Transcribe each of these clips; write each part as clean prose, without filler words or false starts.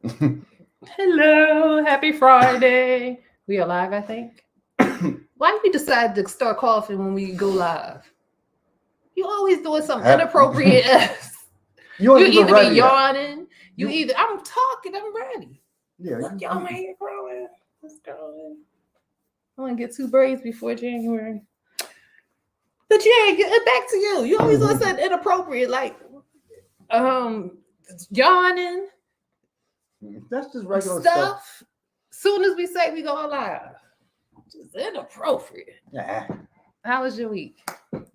Hello, happy Friday. We are live, I think. Why did we decide to start coughing when we go live? You always doing something inappropriate. You You ain't even either ready be yet. yawning, I'm talking, I'm ready. Yeah, Look, y'all, my hair growing. It's growing. I want to get 2 braids before January. But yeah, back to you. You always doing something inappropriate, like yawning, that's just regular stuff. Soon as we say we go live, just inappropriate. Yeah. How was your week?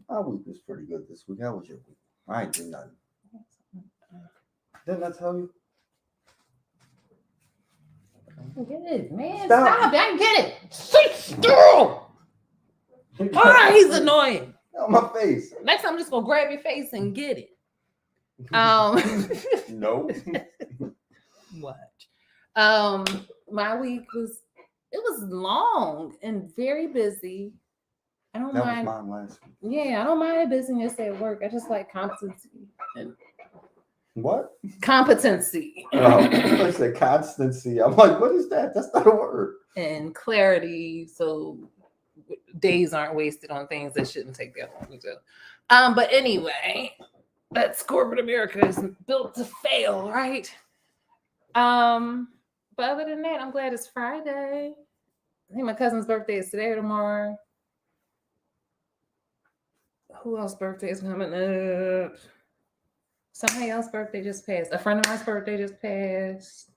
My week was pretty good this week. How was your week? I ain't do nothing. Didn't I tell you? Get it, man. Stop. Stop. I get it. Sit still. Ah, he's annoying. On my face. Next time I'm just gonna grab your face and get it. No. What? My week was long and very busy. I don't mind. That was mine last week. Yeah, I don't mind busyness at work. I just like competency. What? Competency. I said constancy. I'm like, what is that? That's not a word. And clarity, so days aren't wasted on things that shouldn't take that long to do. But anyway, that's corporate America is built to fail, right? But other than that, I'm glad it's Friday. I think my cousin's birthday is today or tomorrow. Who else's birthday is coming up? Somebody else's birthday just passed. A friend of mine's birthday just passed.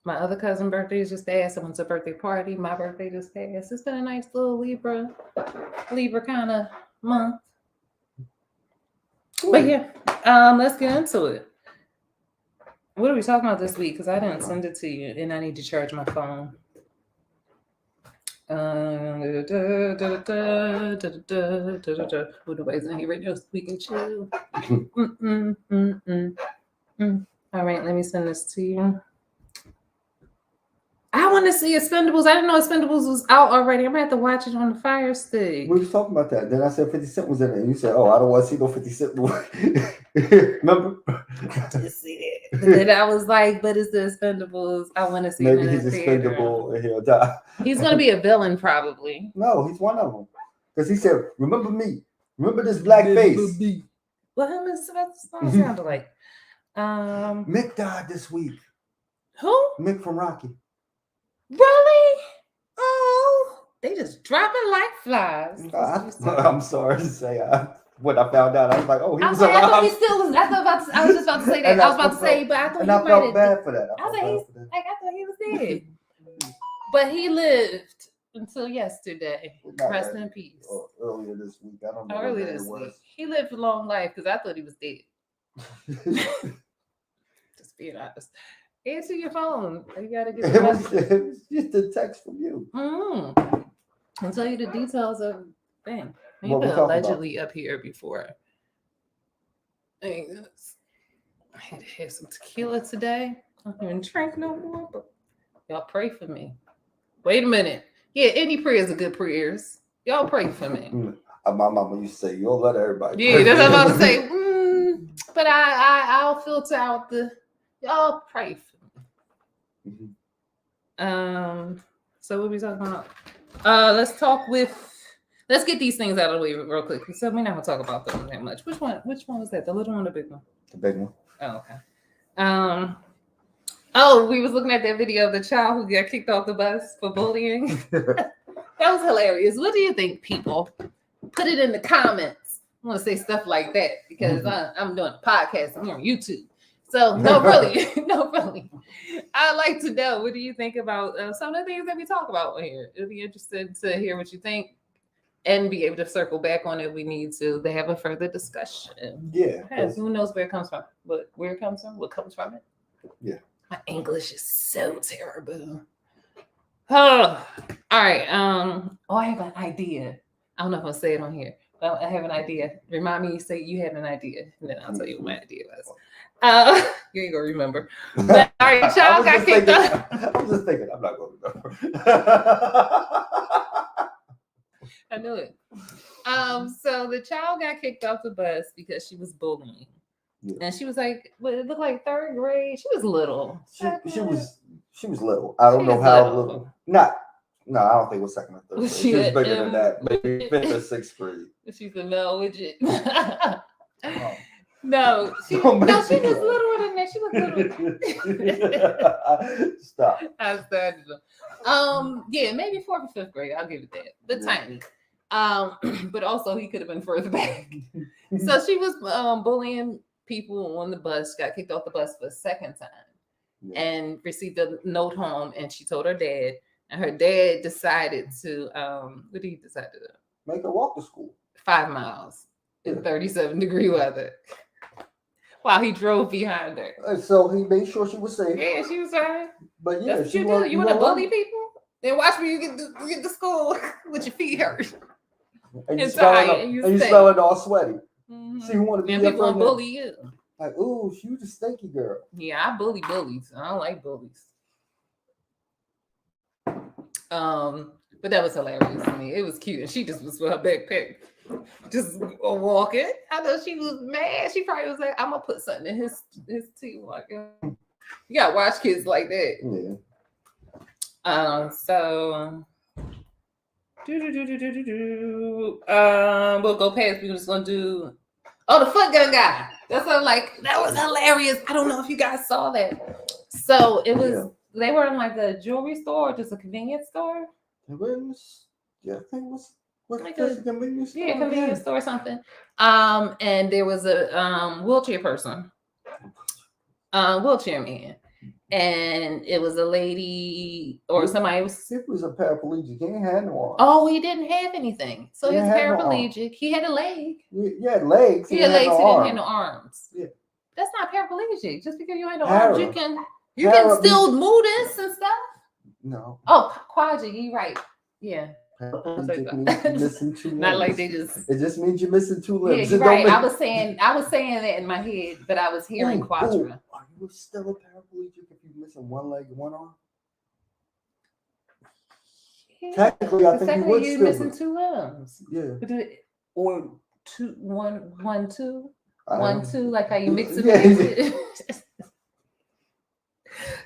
My other cousin's birthday just passed. I went to a birthday party. My birthday just passed. It's been a nice little Libra kind of month. But yeah, let's get into it. What are we talking about this week? Because I didn't send it to you, and I need to charge my phone. Nobody's in here right now, so we can chill. All right, let me send this to you. I want to see Expendables. I didn't know Expendables was out already. I'm gonna have to watch it on the Fire Stick. We was talking about that. Then I said 50 Cent was in it. And you said, oh, I don't want to see no 50 Cent. Remember? I just see it. But then I was like, but it's the Expendables. I want to see Maybe him in he's the theater. expendable and he'll die. He's gonna be a villain probably. No, he's one of them. Because he said, remember me. Remember this black face. Well, that's what it sounded like. Mick died this week. Who? Mick from Rocky. Really? Oh, they just dropping like flies. I'm sorry to say, when I found out, I was like, oh, he was alive. I thought he still was. I was just about to say that. I was about to say, but I thought he might have. I felt bad for that. I thought he was dead. But he lived until yesterday. Rest in peace. Earlier this week, I don't know. Earlier this week, he lived a long life because I thought he was dead. Just being honest. Answer your phone. You gotta get it was just a text from you. I'll tell you the details of thing. You've been allegedly up here before. I had to have some tequila today. I don't even drink no more, but y'all pray for me. Wait a minute. Yeah, any prayers are good prayers. Y'all pray for me. My mama used to say, you'll let everybody. Yeah, that's what I'm about to say. But I'll filter out the y'all pray for me. So what are we talking about? Let's get these things out of the way real quick. So we're not gonna talk about them that much. Which one was that? The little one or the big one? The big one. Oh, okay. We was looking at that video of the child who got kicked off the bus for bullying. That was hilarious. What do you think, people? Put it in the comments. I want to say stuff like that because I'm doing a podcast. I'm on YouTube. So no, really. I'd like to know, what do you think about some of the things that we talk about here? It'll be interested to hear what you think and be able to circle back on it. We need to have a further discussion. Yeah. Who knows where it comes from? Where it comes from? What comes from it? Yeah. My English is so terrible. Oh, all right. I have an idea. I don't know if I'll say it on here, but I have an idea. Remind me, say you had an idea, and then I'll tell you what my idea was. You ain't gonna remember. But, all right, child got kicked off. I'm just thinking, I'm not gonna remember. I knew it. So the child got kicked off the bus because she was bullying. Yeah. And she was like, what, it looked like third grade. She was little. She was little. I don't She know was how little. little. No, I don't think it was second or third grade. Was She was she bigger a than that. Maybe fifth or sixth grade. She's a male widget. Oh. No, she Don't make was me littler than that. She was little. Stop. I started them. Yeah, maybe fourth or fifth grade. I'll give it that. But Yeah. tiny. But also he could have been further back. So she was bullying people on the bus, got kicked off the bus for a second time, Yeah. and received a note home, and she told her dad, and her dad decided to what did he decide to do? Make her walk to school. 5 miles in Yeah. 37-degree weather while he drove behind her. So he made sure she was safe. Yeah, she was fine. But yeah, That's what you do. You want to bully people? Then watch when you get to school with your feet hurt. And you It's smell tired it, and you and you stink. smell it all sweaty. Mm-hmm. See who want to be And your people want friend to now. bully you. Like, ooh, she was a stinky girl. Yeah, I bully bullies. I don't like bullies. But that was hilarious to me. It was cute, and she just was with her backpack, just walking. I know she was mad. She probably was like, "I'm gonna put something in his tea." Like, you gotta watch kids like that. Yeah. So. We'll go past. We're just gonna do. Oh, the foot gun guy. That's what I'm like. That was hilarious. I don't know if you guys saw that. So it was. Yeah. They were in like a jewelry store, or just a convenience store. It was, yeah, I think it was Like just a- a convenience store. Yeah, convenience store or something. And there was a wheelchair person, wheelchair man, and it was a lady or somebody was. It was a paraplegic. He ain't had no arms. Oh, he didn't have anything, so he He was had no paraplegic. He had a leg. He had legs. He had legs. no He didn't arms. have no arms. Yeah. That's not paraplegic. Just because you ain't no Para. arms, you can still move this and stuff. No. Oh, quadric. You right. Yeah. Paraplegic means you're missing two limbs. Not like they just. It just means you're missing two Yeah, limbs. you're It don't right. mean- I was saying that in my head, but I was hearing quadra. Are you still a paraplegic if you're missing one leg and one arm? Yeah. Technically, I think you Technically, would you're still missing be. two limbs. Yeah. Or two, one, two, I one, don't- two, like how you mix it. Yeah.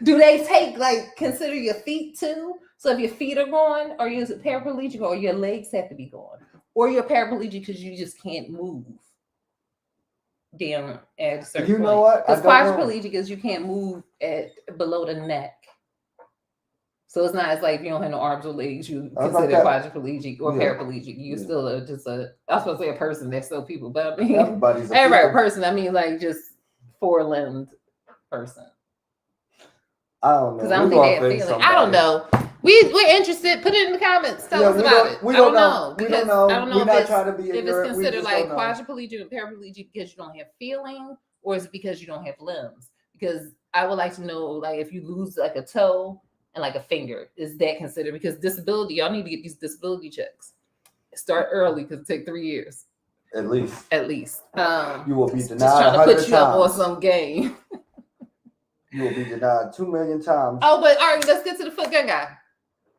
Do they take consider your feet too? So if your feet are gone, are you paraplegic, or your legs have to be gone, or you're paraplegic because you just can't move down at a certain You point? know what? I Because don't know. quadriplegic is you can't move at below the neck. So it's not as like if you don't have no arms or legs, you I thought consider that- quadriplegic or Yeah. paraplegic. You're Yeah. still I was supposed to say a person. They're still people, but I mean Everybody's a every people. person. I mean like just 4-limbed person. I don't know. Because I don't We think they gonna have offend feeling. I don't somebody. know. We're interested. Put it in the comments. Tell us we about don't- it. We I don't don't know. know. We Because don't know. I don't know We're if not it's, trying to be if it's ignorant. We considered just like don't know. quadriplegic and paraplegic because you don't have feeling, or is it because you don't have limbs? Because I would like to know, like, if you lose like a toe and like a finger, is that considered? Because disability, y'all need to get these disability checks. Start early because it take 3 years At least at least. you will be Just denied trying to 100 put you up on times. some game. You will be denied 2 million times. Oh, but all right, let's get to the foot gun guy.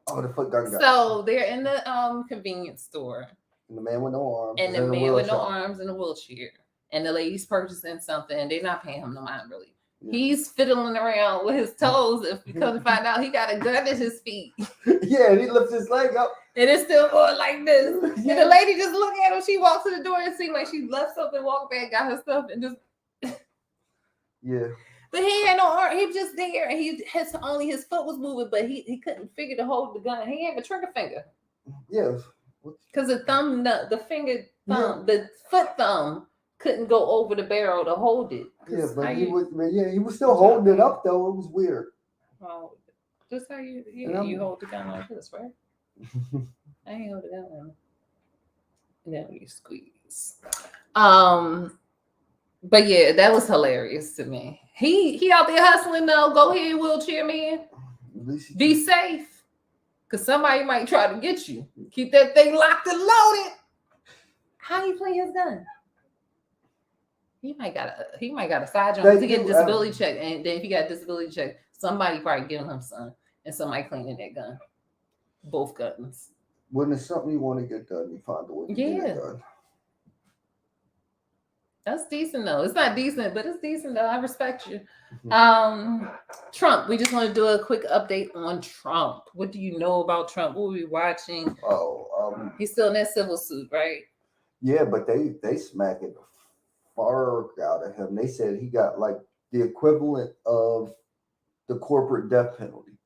Oh, the foot gun guy. So they're in the convenience store, And the man with no arms. and is the in a man with no wheelchair. arms in a wheelchair, and the lady's purchasing something, and they're not paying him no mind really. Yeah. He's fiddling around with his toes. If you come to find out, he got a gun at his feet, Yeah, and he lifts his leg up. and it's still going like this. And the Yeah. lady just look at him. She walks to the door and seems like she left something, walked back, got her stuff, and just. Yeah. But he had no arm. He was just there, and only his foot was moving, but he couldn't figure to hold the gun. He had a trigger finger. Yeah. Because the thumb, the finger thumb, the foot thumb couldn't go over the barrel to hold it. Yeah, 'Cause how but he you- was still holding it up though. It was weird. Oh, just how you And you hold the gun like this, right? I ain't hold the gun on. And then you squeeze. But yeah, that was hilarious to me. He out there hustling though. Go ahead, wheelchair man. At least he- Be safe. Cause somebody might try to get you. Keep that thing locked and loaded. How you play his gun? He might got a side job They to get a do, disability check. And then if he got a disability check, somebody probably giving him some and somebody cleaning that gun. Both guns. When it's something you want to get done, you find a way to get Yeah. it done. That's decent though. It's not decent, but it's decent though. I respect you. Mhm. Trump. We just want to do a quick update on Trump. What do you know about Trump? What were we watching? He's still in that civil suit, right? Yeah, but they smack it far out of him. They said he got like the equivalent of the corporate death penalty,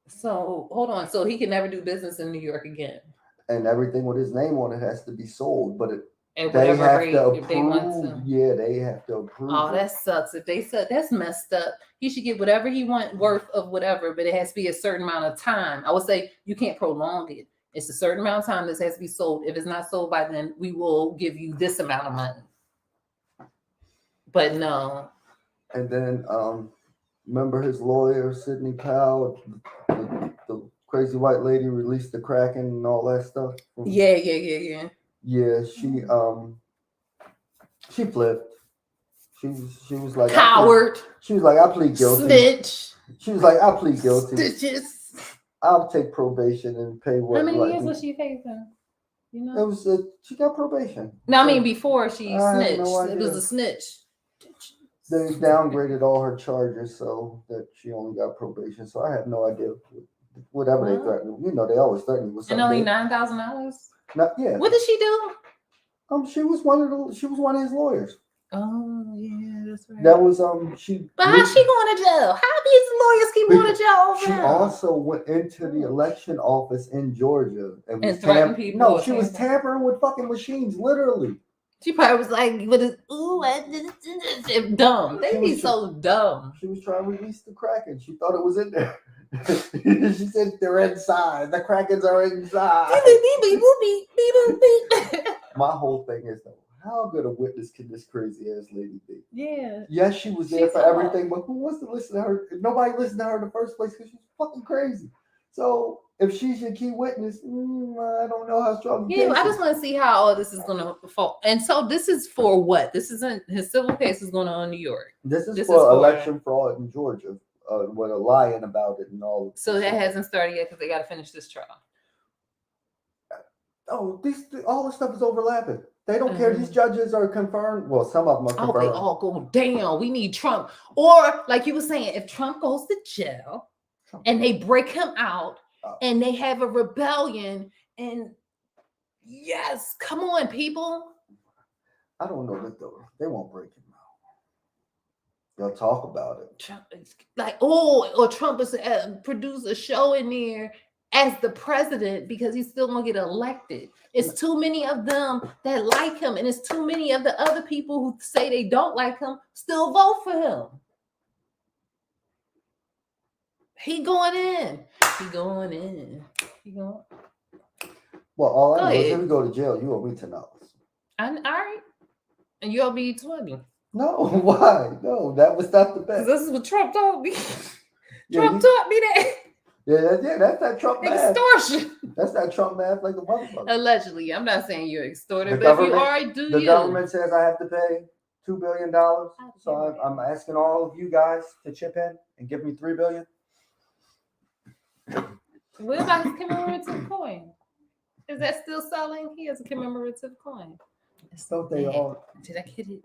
So hold on. So he can never do business in New York again and everything with his name on it has to be sold. But at they whatever have rate to if they want approve. to. Yeah, they have to approve. Oh, it. that sucks. If they said that's messed up, he should get whatever he want worth of whatever, but it has to be a certain amount of time. I would say you can't prolong it. It's a certain amount of time this has to be sold. If it's not sold by then, we will give you this amount of money. But no. And then remember his lawyer, Sidney Powell, the crazy white lady released the Kraken and all that stuff. Yeah. Yeah, she flipped. She was like Coward. She was like, I plead guilty. Snitch. She was like, I plead guilty. Stitches. I'll take probation and pay what. How many like, years was she facing? You know? It was she got probation. No, I mean before she snitched. No It was a snitch. They downgraded all her charges so that she only got probation. So I have no idea. Whatever they threatened, they always threaten you with something. And only $9,000. Yeah. What did she do? She was one of his lawyers. Oh yeah, that's right. That was she. But how's she going to jail? How these lawyers keep going to jail? She also went into the election office in Georgia and threatened people. No, she was tampering with fucking machines, literally. She probably was like, "What is dumb? They be so dumb." She was trying to release the Kraken. She thought it was in there. She said they're inside. The Krakens are inside. My whole thing is though, how good a witness can this crazy ass lady be? Yeah. Yes, she was there for everything, but who wants to listen to her? Nobody listened to her in the first place because she's fucking crazy. So if she's your key witness, I don't know how strong. Yeah, I just want to see how all this is going to fall. And so this is for what? This isn't his civil case is going on in New York. This is for election fraud in Georgia. With a lying about it and all. So that hasn't started yet because they got to finish this trial. Oh, all the stuff is overlapping. They don't care. These judges are confirmed. Well, some of them are confirmed. Oh, they all go down. We need Trump. Or like you were saying, if Trump goes to jail and they break him out and they have a rebellion and yes, come on, people. I don't know that though. They won't break him out. They'll talk about it. Trump, like, or Trump is produce a show in there as the president because he's still gonna get elected. It's too many of them that like him, and it's too many of the other people who say they don't like him still vote for him. He going in. Well, all I know is if we go to jail, you owe me $10. All right, and you owe me 20. No, why? No, that was not the best. This is what Trump told me. Trump taught me that. Yeah, that's that Trump math. Extortion. That's that Trump math like a motherfucker. Allegedly. I'm not saying you're extorted, but if you are, the government says I have to pay $2 billion. So I'm asking all of you guys to chip in and give me $3 billion. What about his commemorative coin? Is that still selling? He has a commemorative coin. So they all. Did I hit it?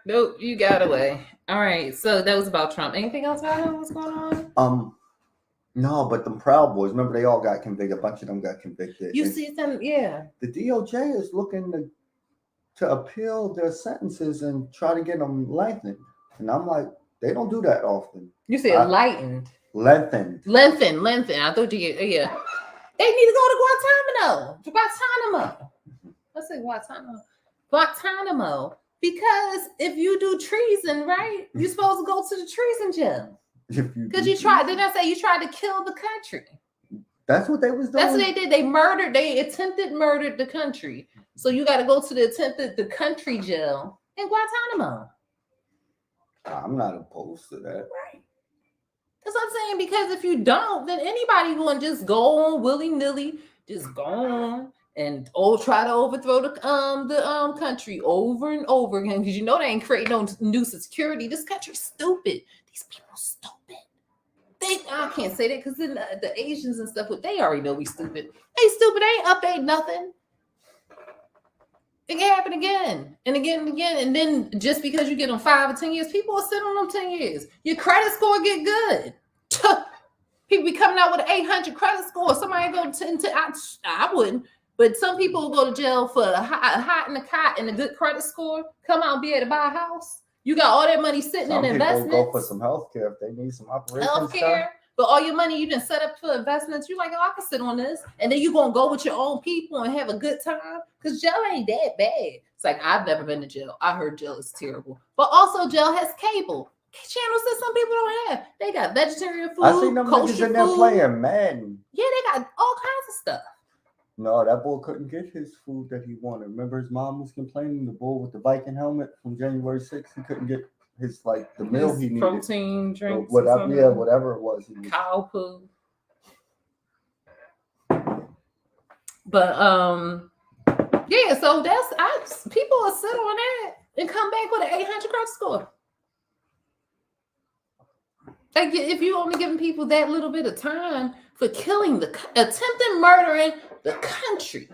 Nope, you got away. All right, so that was about Trump. Anything else about him? What's going on? No, but the Proud Boys, remember they all got convicted. A bunch of them got convicted. You see them, yeah. The DOJ is looking to appeal their sentences and try to get them lengthened. And I'm like, they don't do that often. You said lightened. Lengthened. I thought yeah. They need to go to Guantanamo. Let's say Guantanamo. Because if you do treason, right, you're supposed to go to the treason jail. Because you tried, didn't I say you tried to kill the country? That's what they was doing. That's what they did. They attempted murdered the country. So you got to go to the country jail in Guantanamo. I'm not opposed to that. Right. That's what I'm saying. Because if you don't, then anybody going to just go on willy-nilly, just go on and try to overthrow the country over and over again. Because they ain't creating no new security. This country's stupid. These people stupid. I can't say that because then the Asians and stuff, they already know we stupid. They stupid. They ain't update nothing. It can happen again and again and again. And then just because you get them 5 or 10 years, people will sit on them 10 years. Your credit score get good. People be coming out with an 800 credit score. Somebody go to I wouldn't. But some people will go to jail for a hot in the cot and a good credit score. Come out and be able to buy a house. You got all that money sitting in investments. Go for some health care if they need some operations. Healthcare, but all your money you done set up for investments. You're like, oh, I can sit on this, and then you gonna go with your own people and have a good time because jail ain't that bad. It's like I've never been to jail. I heard jail is terrible, but also jail has cable channels that some people don't have. They got vegetarian food. I seen them niggas in there playing Madden. Yeah, they got all kinds of stuff. No, that boy couldn't get his food that he wanted. Remember his mom was complaining, the boy with the Viking helmet from January 6th, he couldn't get his the meal he needed. Protein drinks. Whatever it was. Cow poo. But yeah, so people will sit on that and come back with an 800 credit score. Like if you only giving people that little bit of time for attempting murdering the country,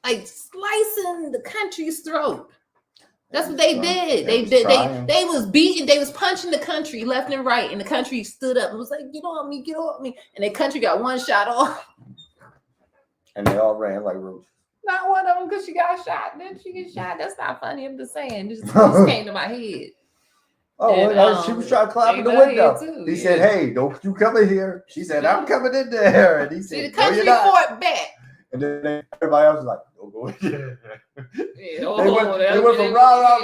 like slicing the country's throat. That's what they did. They was beating, they was punching the country left and right, and the country stood up and was like, get on me, and the country got one shot off. And they all ran like roaches. Not one of them because she got shot. Didn't she get shot? That's not funny. I'm just saying. This just came to my head. Oh, and, she was trying to climb in the window. He said, hey, don't you come in here. She said, I'm coming in there. And he said, the country fought back. And then everybody else was like, don't go in there. Yeah, they went from rah.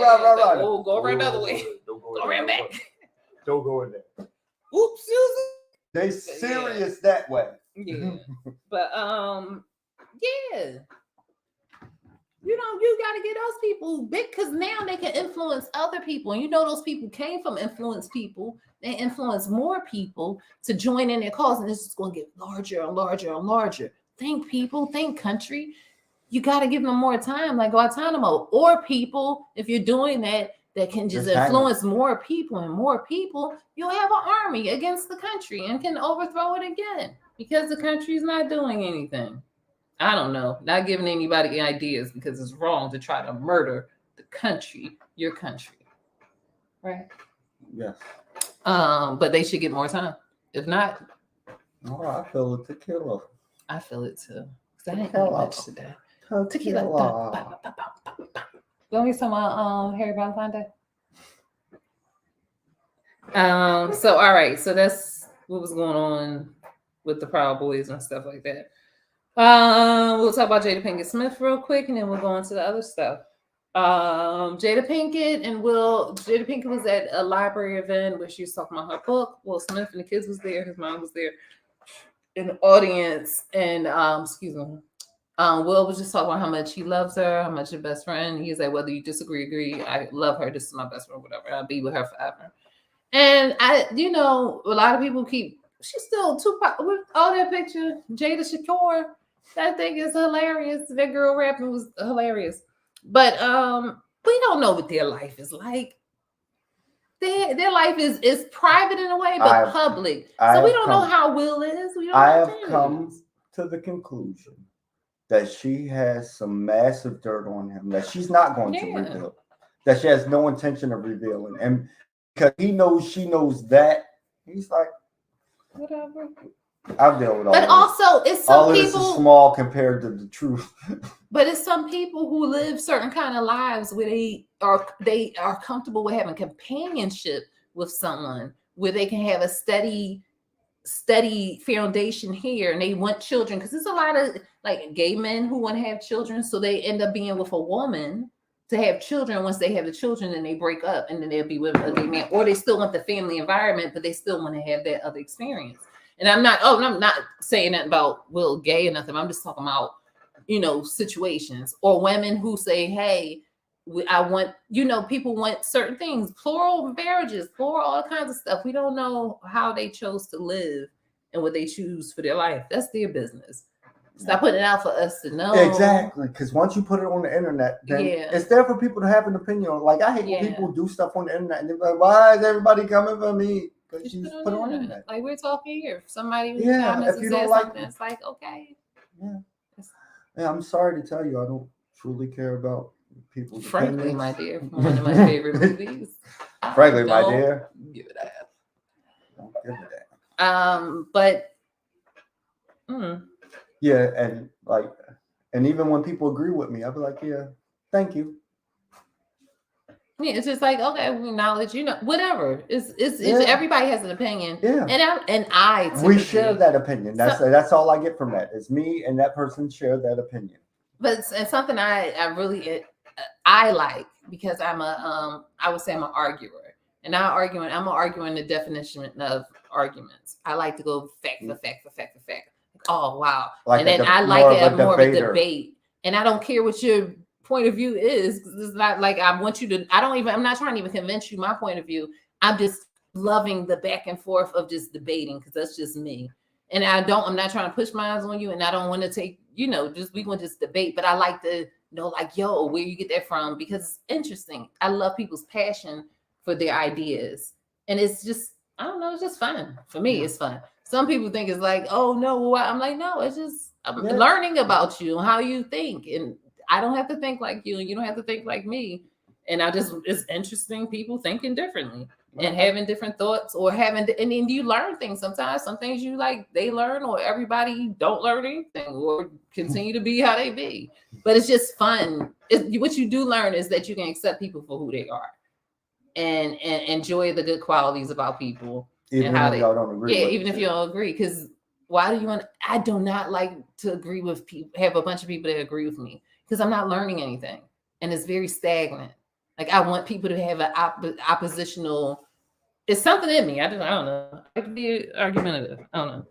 Oh, go around another way. Don't go around back. Don't go in there. Oops, Susan. They serious that way. Yeah. But yeah. You got to get those people big because now they can influence other people. And those people came from influenced people. They influence more people to join in their cause. And it's just going to get larger and larger and larger. Think people, think country. You got to give them more time, like Guantanamo. Or people, if you're doing that can just influence more people and more people, you'll have an army against the country and can overthrow it again because the country's not doing anything. I don't know, not giving anybody ideas because it's wrong to try to murder the country, your country, right? Yes. But they should get more time. If not, I feel it tequila. I feel it too. Because I didn't eat much today. Tequila. Let me some Harry Belafonte. So all right, so that's what was going on with the Proud Boys and stuff like that. We'll talk about Jada Pinkett Smith real quick, and then we'll go into the other stuff. Jada Pinkett was at a library event where she was talking about her book. Will Smith and the kids was there. His mom was there in the audience, and Will was just talking about how much he loves her, how much her best friend. He's like, whether you disagree, agree, I love her. This is my best friend, whatever. I'll be with her forever. And a lot of people she's still Tupac with all that picture. Jada Shakur, that thing is hilarious. That girl rapping was hilarious. But we don't know what their life is like. Their life is private in a way, but public. So we don't know how Will is. I have come to the conclusion that she has some massive dirt on him that she's not going to reveal. That she has no intention of revealing. And because she knows that, he's like, whatever. I'll deal with all But this. Also, it's some all people. This is small compared to the truth. But it's some people who live certain kind of lives where they are comfortable with having companionship with someone, where they can have a steady foundation here, and they want children. Because there's a lot of like gay men who want to have children, so they end up being with a woman to have children. Once they have the children, then they break up, and then they'll be with a gay man, or they still want the family environment, but they still want to have that other experience. And I'm not saying that about Will gay or nothing. I'm just talking about, situations, or women who say, hey, I want, people want certain things, plural marriages, plural, all kinds of stuff. We don't know how they chose to live and what they choose for their life. That's their business. Stop putting it out for us to know. Exactly. Because once you put it on the internet, then it's there for people to have an opinion on. Like, I hate when people do stuff on the internet and they're like, why is everybody coming for me? because she's put on internet. Like we're talking here. If somebody Yeah, comments if and you says don't like something, it's like, okay. Yeah, I'm sorry to tell you, I don't truly care about people's Frankly, opinions. my dear, one of my favorite movies. Frankly, my dear, give it a don't give it that. But yeah, and even when people agree with me, I'll be like, yeah, thank you. yeah, it's just like, okay, we acknowledge, whatever. It's everybody has an opinion. Yeah. And I We share that opinion. That's all I get from that. Is me and that person share that opinion. But it's something I really I like, because I would say I'm an arguer. And I'm arguing the definition of arguments. I like to go fact for fact for fact for fact. Oh wow. And then I like it more of a debate. And I don't care what your point of view is. It's not like I want you to, I'm not trying to even convince you my point of view. I'm just loving the back and forth of just debating, because that's just me. And I'm not trying to push my eyes on you, and I don't want to take, we going to just debate, but I like to know, like, yo, where you get that from, because it's interesting. I love people's passion for their ideas. And it's just, I don't know, it's just fun. For me, it's fun. Some people think it's like, oh no, I'm like, no, it's just, I'm learning about you and how you think. And I don't have to think like you, and you don't have to think like me. And it's interesting, people thinking differently and having different thoughts, and then you learn things sometimes. Some things you like, they learn, or everybody don't learn anything, or continue to be how they be. But it's just fun. What you do learn is that you can accept people for who they are, and enjoy the good qualities about people. Even if y'all don't agree. Yeah, even if you don't agree. Because why do you want? I do not like to agree with people. Have a bunch of people that agree with me, because I'm not learning anything, and it's very stagnant. Like, I want people to have an oppositional. It's something in me. I don't know. I could be argumentative. I don't know.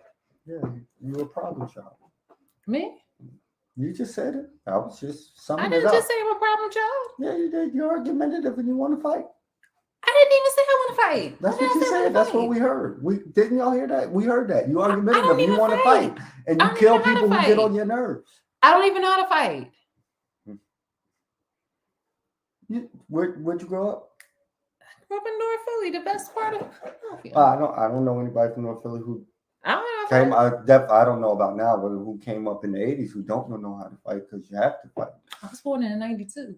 Yeah, you're a problem child. Me? You just said it. I was just summing I didn't just say I'm a problem child. Yeah, you did. You're argumentative and you want to fight. I didn't even say I want to fight. That's what you said. That's what we heard. Didn't y'all hear that? We heard that. You argumentative. You want to fight, and you kill people who get on your nerves. I don't even know how to fight. Where'd you grow up? I grew up in North Philly, the best part of Philadelphia. I don't know anybody from North Philly who came. I don't know about now, but who came up in the 80s who don't know how to fight, because you have to fight. I was born in '92.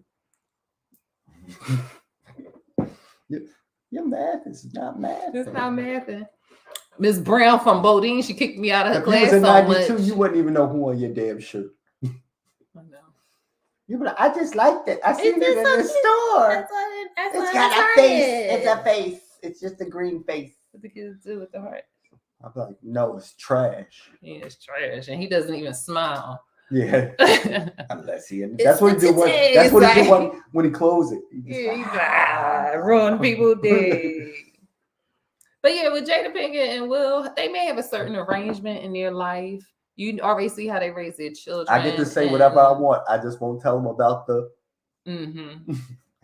Your math is not math. It's not mathing. Miss Brown from Bodine, she kicked me out of her class. If you was in '92, you wouldn't even know who on your damn shirt. I know. You be like, I just liked it. I seen it in the store. It's got a face. It's a face. It's just a green face. What the kids do with the heart? I'm like, no, it's trash. Yeah, it's trash, and he doesn't even smile. Yeah, unless he. That's what he do. That's what he do when he closes it. He's like, ruin people's day. But yeah, with Jada Pinkett and Will, they may have a certain arrangement in their life. You already see how they raise their children. I get to say whatever I want. I just won't tell them about the. Mm-hmm.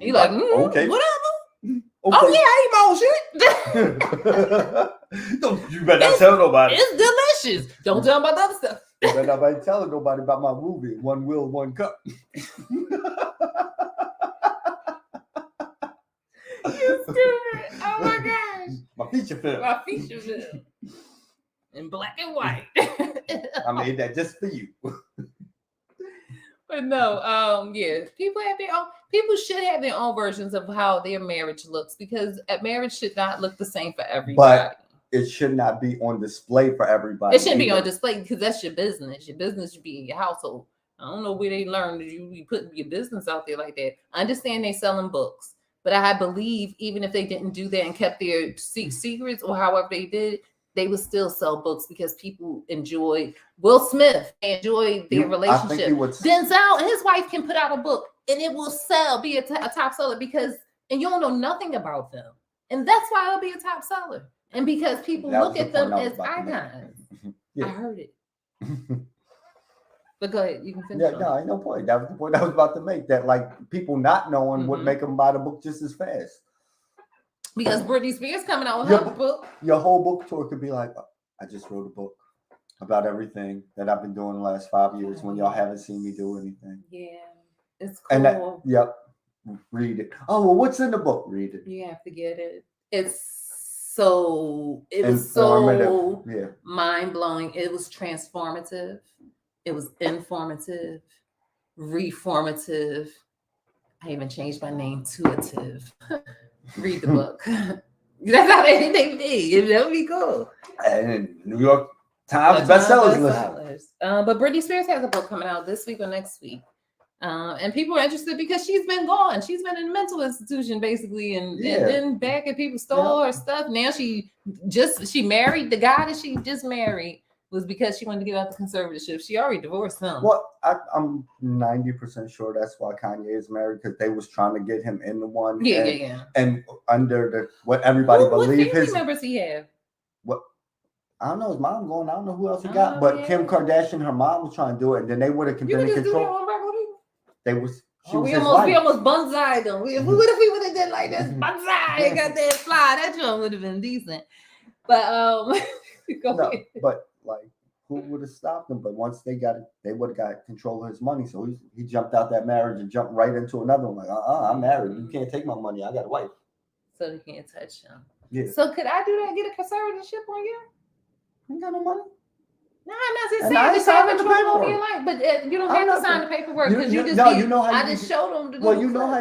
You like, okay, whatever. Okay. Oh yeah, I eat my own shit. You better not tell nobody. It's delicious. Don't tell them about the other stuff. You better not tell nobody about my movie. One will, one cup. You stupid. Oh my gosh. My feature film. My feature film. In black and white. I made that just for you. But no, yeah, people should have their own versions of how their marriage looks, because a marriage should not look the same for everybody. But it should not be on display for everybody. It shouldn't be on display, because that's your business. Your business should be in your household. I don't know where they learned that you be putting your business out there like that. I understand they selling books, but I believe even if they didn't do that and kept their secrets, or however they did, they would still sell books, because people enjoy Will Smith. They enjoy their relationship. Denzel and his wife can put out a book and it will sell, be a top seller, and you don't know nothing about them. And that's why it'll be a top seller. And because people look at them as icons. Yeah. I heard it. But go ahead, you can finish. Yeah, no, ain't no point. That was the point I was about to make. That like people not knowing would make them buy the book just as fast. Because Britney Spears coming out with her book. Your whole book tour could be like, I just wrote a book about everything that I've been doing the last 5 years when y'all haven't seen me do anything. Yeah, it's cool. And read it. Oh, well, what's in the book? Read it. You have to get it. It's So it was so mind-blowing. It was transformative. It was informative, reformative. I even changed my name to Ative. Read the book. That's how anything be. That would be cool. And New York Times bestsellers list. But Britney Spears has a book coming out this week or next week. And people are interested because she's been gone. She's been in a mental institution basically, and then back at people stole her stuff. Now she married the guy that she just married was because she wanted to get out the conservatorship. She already divorced him. Well, I'm 90% sure that's why Kanye is married, because they was trying to get him in the one. And under the what everybody believes. What family members he have? What? I don't know. His mom going. I don't know who else he got. But Kim Kardashian, her mom was trying to do it, and then they would have been in control. They was. We almost bonsai'd them. What if we would have done like this? Bonsai, got that fly. That joint would have been decent. But but like, who would have stopped him? But once they got it, they would have got control of his money. So he jumped out that marriage and jumped right into another one. Like, I'm married. You can't take my money. I got a wife. So they can't touch him. Yeah. So could I do that? Get a conservatorship on you? You ain't got no money. No, I'm not just saying control over your life, but you don't have to sign the paperwork because I just showed them to do. Well, you know how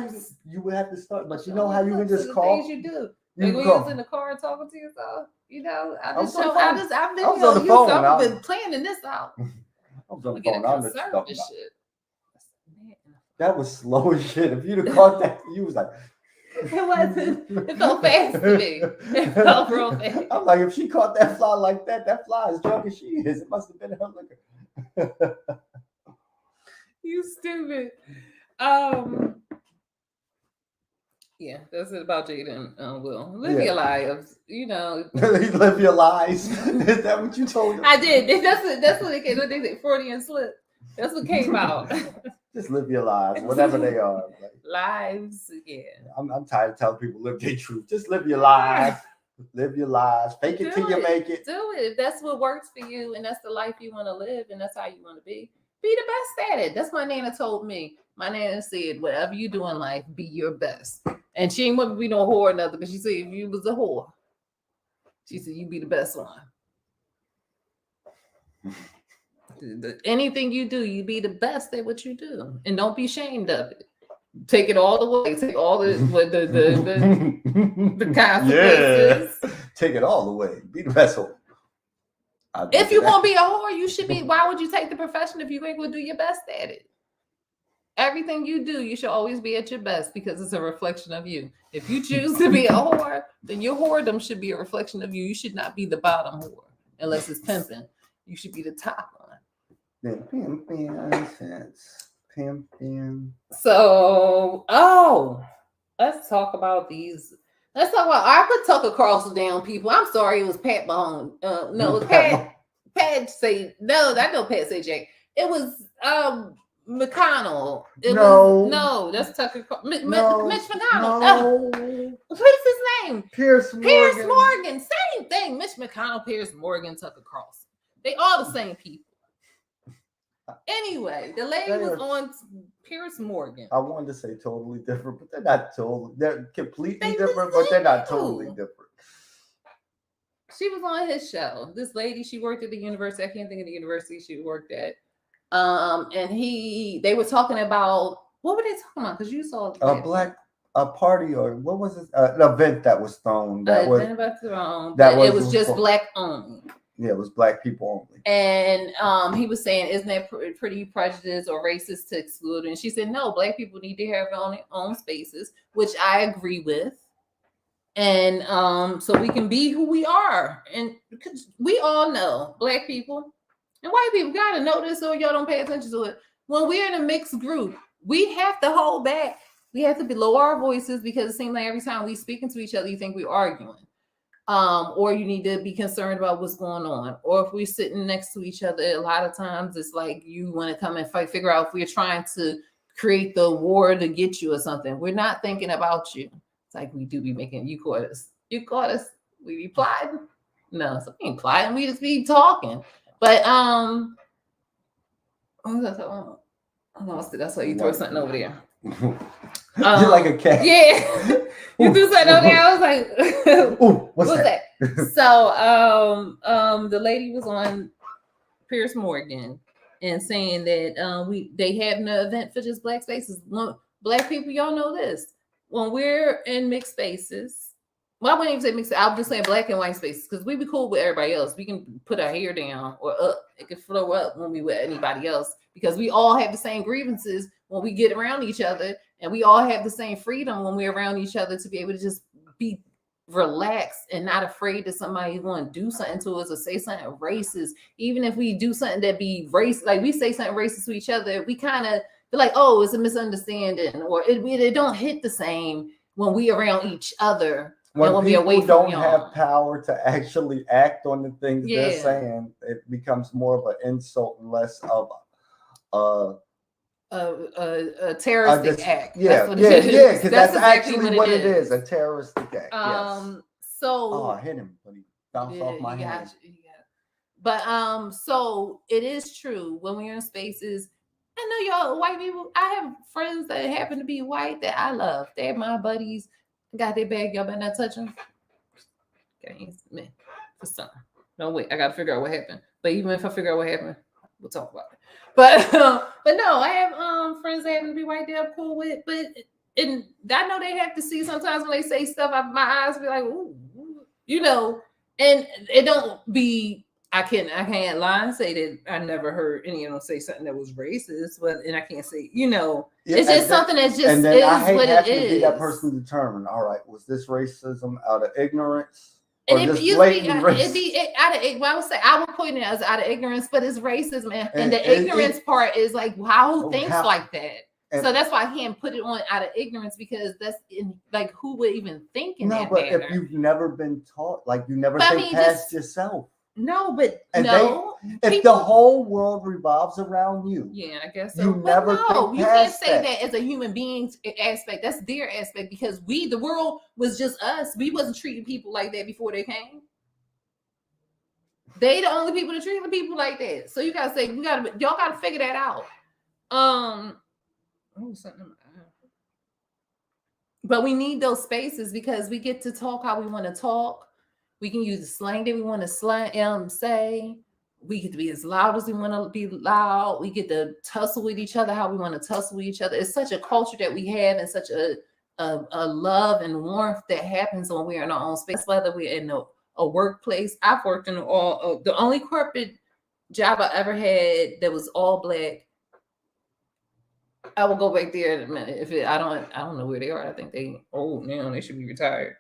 you would have to start, but you know how you can just call. Things you do. Like when you was in the car talking to yourself, I've been planning this out. I was on the phone. That was slow as shit. If you'd have caught that, you was like. It wasn't. It felt fast to me. It felt real fast. I'm like, if she caught that fly like that, that fly is drunk as she is. It must have been her liquor. You stupid. Yeah, that's it about Jada and Will. Live your lives, Live your lies. Is that what you told him? I did. That's what it came. What they say, Freudian slip. That's what came out. Just live your lives, whatever they are. Like, lives, yeah. I'm tired of telling people live their truth. Just live your lives. Live your lives. Fake it till you make it. Do it. If that's what works for you and that's the life you want to live and that's how you want to be the best at it. That's what my Nana told me. My Nana said, whatever you do in life, be your best. And she ain't want to be no whore or nothing, but she said if you was a whore, she said you be the best one. Anything you do, you be the best at what you do, and don't be ashamed of it. Take it all the way. Take all the consequences. Yeah. Take it all the way. Be the best whore. If you want to be a whore, you should be. Why would you take the profession if you ain't going to do your best at it? Everything you do, you should always be at your best because it's a reflection of you. If you choose to be a whore, then your whoredom should be a reflection of you. You should not be the bottom whore unless it's pimping. You should be the top one. So, let's talk about these. Let's talk about. I put Tucker Carlson down, people. I'm sorry, it was Pat Mahone. No, it was Pat. Pat say no. I know Pat say Jack. It was McConnell. No, that's Tucker. Mitch McConnell. No. What is his name? Piers Morgan. Same thing. Mitch McConnell, Piers Morgan, Tucker Carlson. They all the same people. Anyway, the lady was on Piers Morgan. I wanted to say totally different, but they're not totally. They're completely different, but they're not totally different. She was on his show. This lady, she worked at the university. I can't think of the university she worked at. And they were talking about, what were they talking about? Because you saw a party, or what was it? An event that was thrown. It was just black owned. Yeah, it was black people only. And he was saying, isn't that pretty prejudiced or racist to exclude? And she said, no, black people need to have their own spaces, which I agree with. And so we can be who we are. And because we all know, black people and white people got to know this so y'all don't pay attention to it. When we're in a mixed group, we have to hold back. We have to lower our voices because it seems like every time we speaking to each other, you think we're arguing. Or you need to be concerned about what's going on. Or if we're sitting next to each other, a lot of times it's like you want to come and fight, figure out if we're trying to create the war to get you or something. We're not thinking about you. It's like we do be making, you caught us. We be plotting. No, so we ain't plotting. We just be talking. But that's why you throw something over there. You're like a cat. Yeah. You threw something on there. I was like, ooh, what's that? So the lady was on Pierce Morgan and saying that they have no event for just black spaces. Black people, y'all know this. When we're in mixed spaces, well, I wouldn't even say mixed. I'm just saying black and white spaces because we be cool with everybody else. We can put our hair down or up. It can flow up when we with anybody else because we all have the same grievances when we get around each other, and we all have the same freedom when we're around each other to be able to just be relaxed and not afraid that somebody want to do something to us or say something racist. Even if we do something that be racist, like we say something racist to each other, we kind of feel like, oh, it's a misunderstanding, or it don't hit the same when we around each other. When people don't have power to actually act on the things they're saying, it becomes more of an insult and less of a terroristic act. Yeah, because that's actually what it is, a terroristic act. So I hit him, but he bounced off my hand. But so it is true when we're in spaces. I know y'all white people. I have friends that happen to be white that I love. They're my buddies. Got their bag. Y'all better not touch them. Okay, man, for something. No, wait. I gotta figure out what happened. But even if I figure out what happened, we'll talk about it. But no, I have friends that happen to be white. They're cool with. But and I know they have to see sometimes when they say stuff. My eyes be like, ooh, you know, and it don't be. I can't lie and say that I never heard any of them say something that was racist, but and I can't say, it's just something that's just is what it is. Be that person to determine, all right, was this racism out of ignorance? And it be out of, well, I would say I would point it as out of ignorance, but it's racism, and the ignorance part is like who thinks like that. So that's why I can't put it on out of ignorance, because that's like who would even think in that manner? If you've never been taught, like you never think past yourself. No, but if the whole world revolves around you, I guess so. You can't say that as a human being aspect. That's their aspect, because the world was just us. We wasn't treating people like that before they came. They the only people that treat the people like that. So you gotta say y'all gotta figure that out. But we need those spaces because we get to talk how we want to talk. We can use the slang that we want to say. We get to be as loud as we want to be loud. We get to tussle with each other how we want to tussle with each other. It's such a culture that we have, and such a love and warmth that happens when we're in our own space, whether we're in a workplace. I've worked in the only corporate job I ever had that was all black. I will go back there in a minute. I don't know where they are. I think they old now. They should be retired.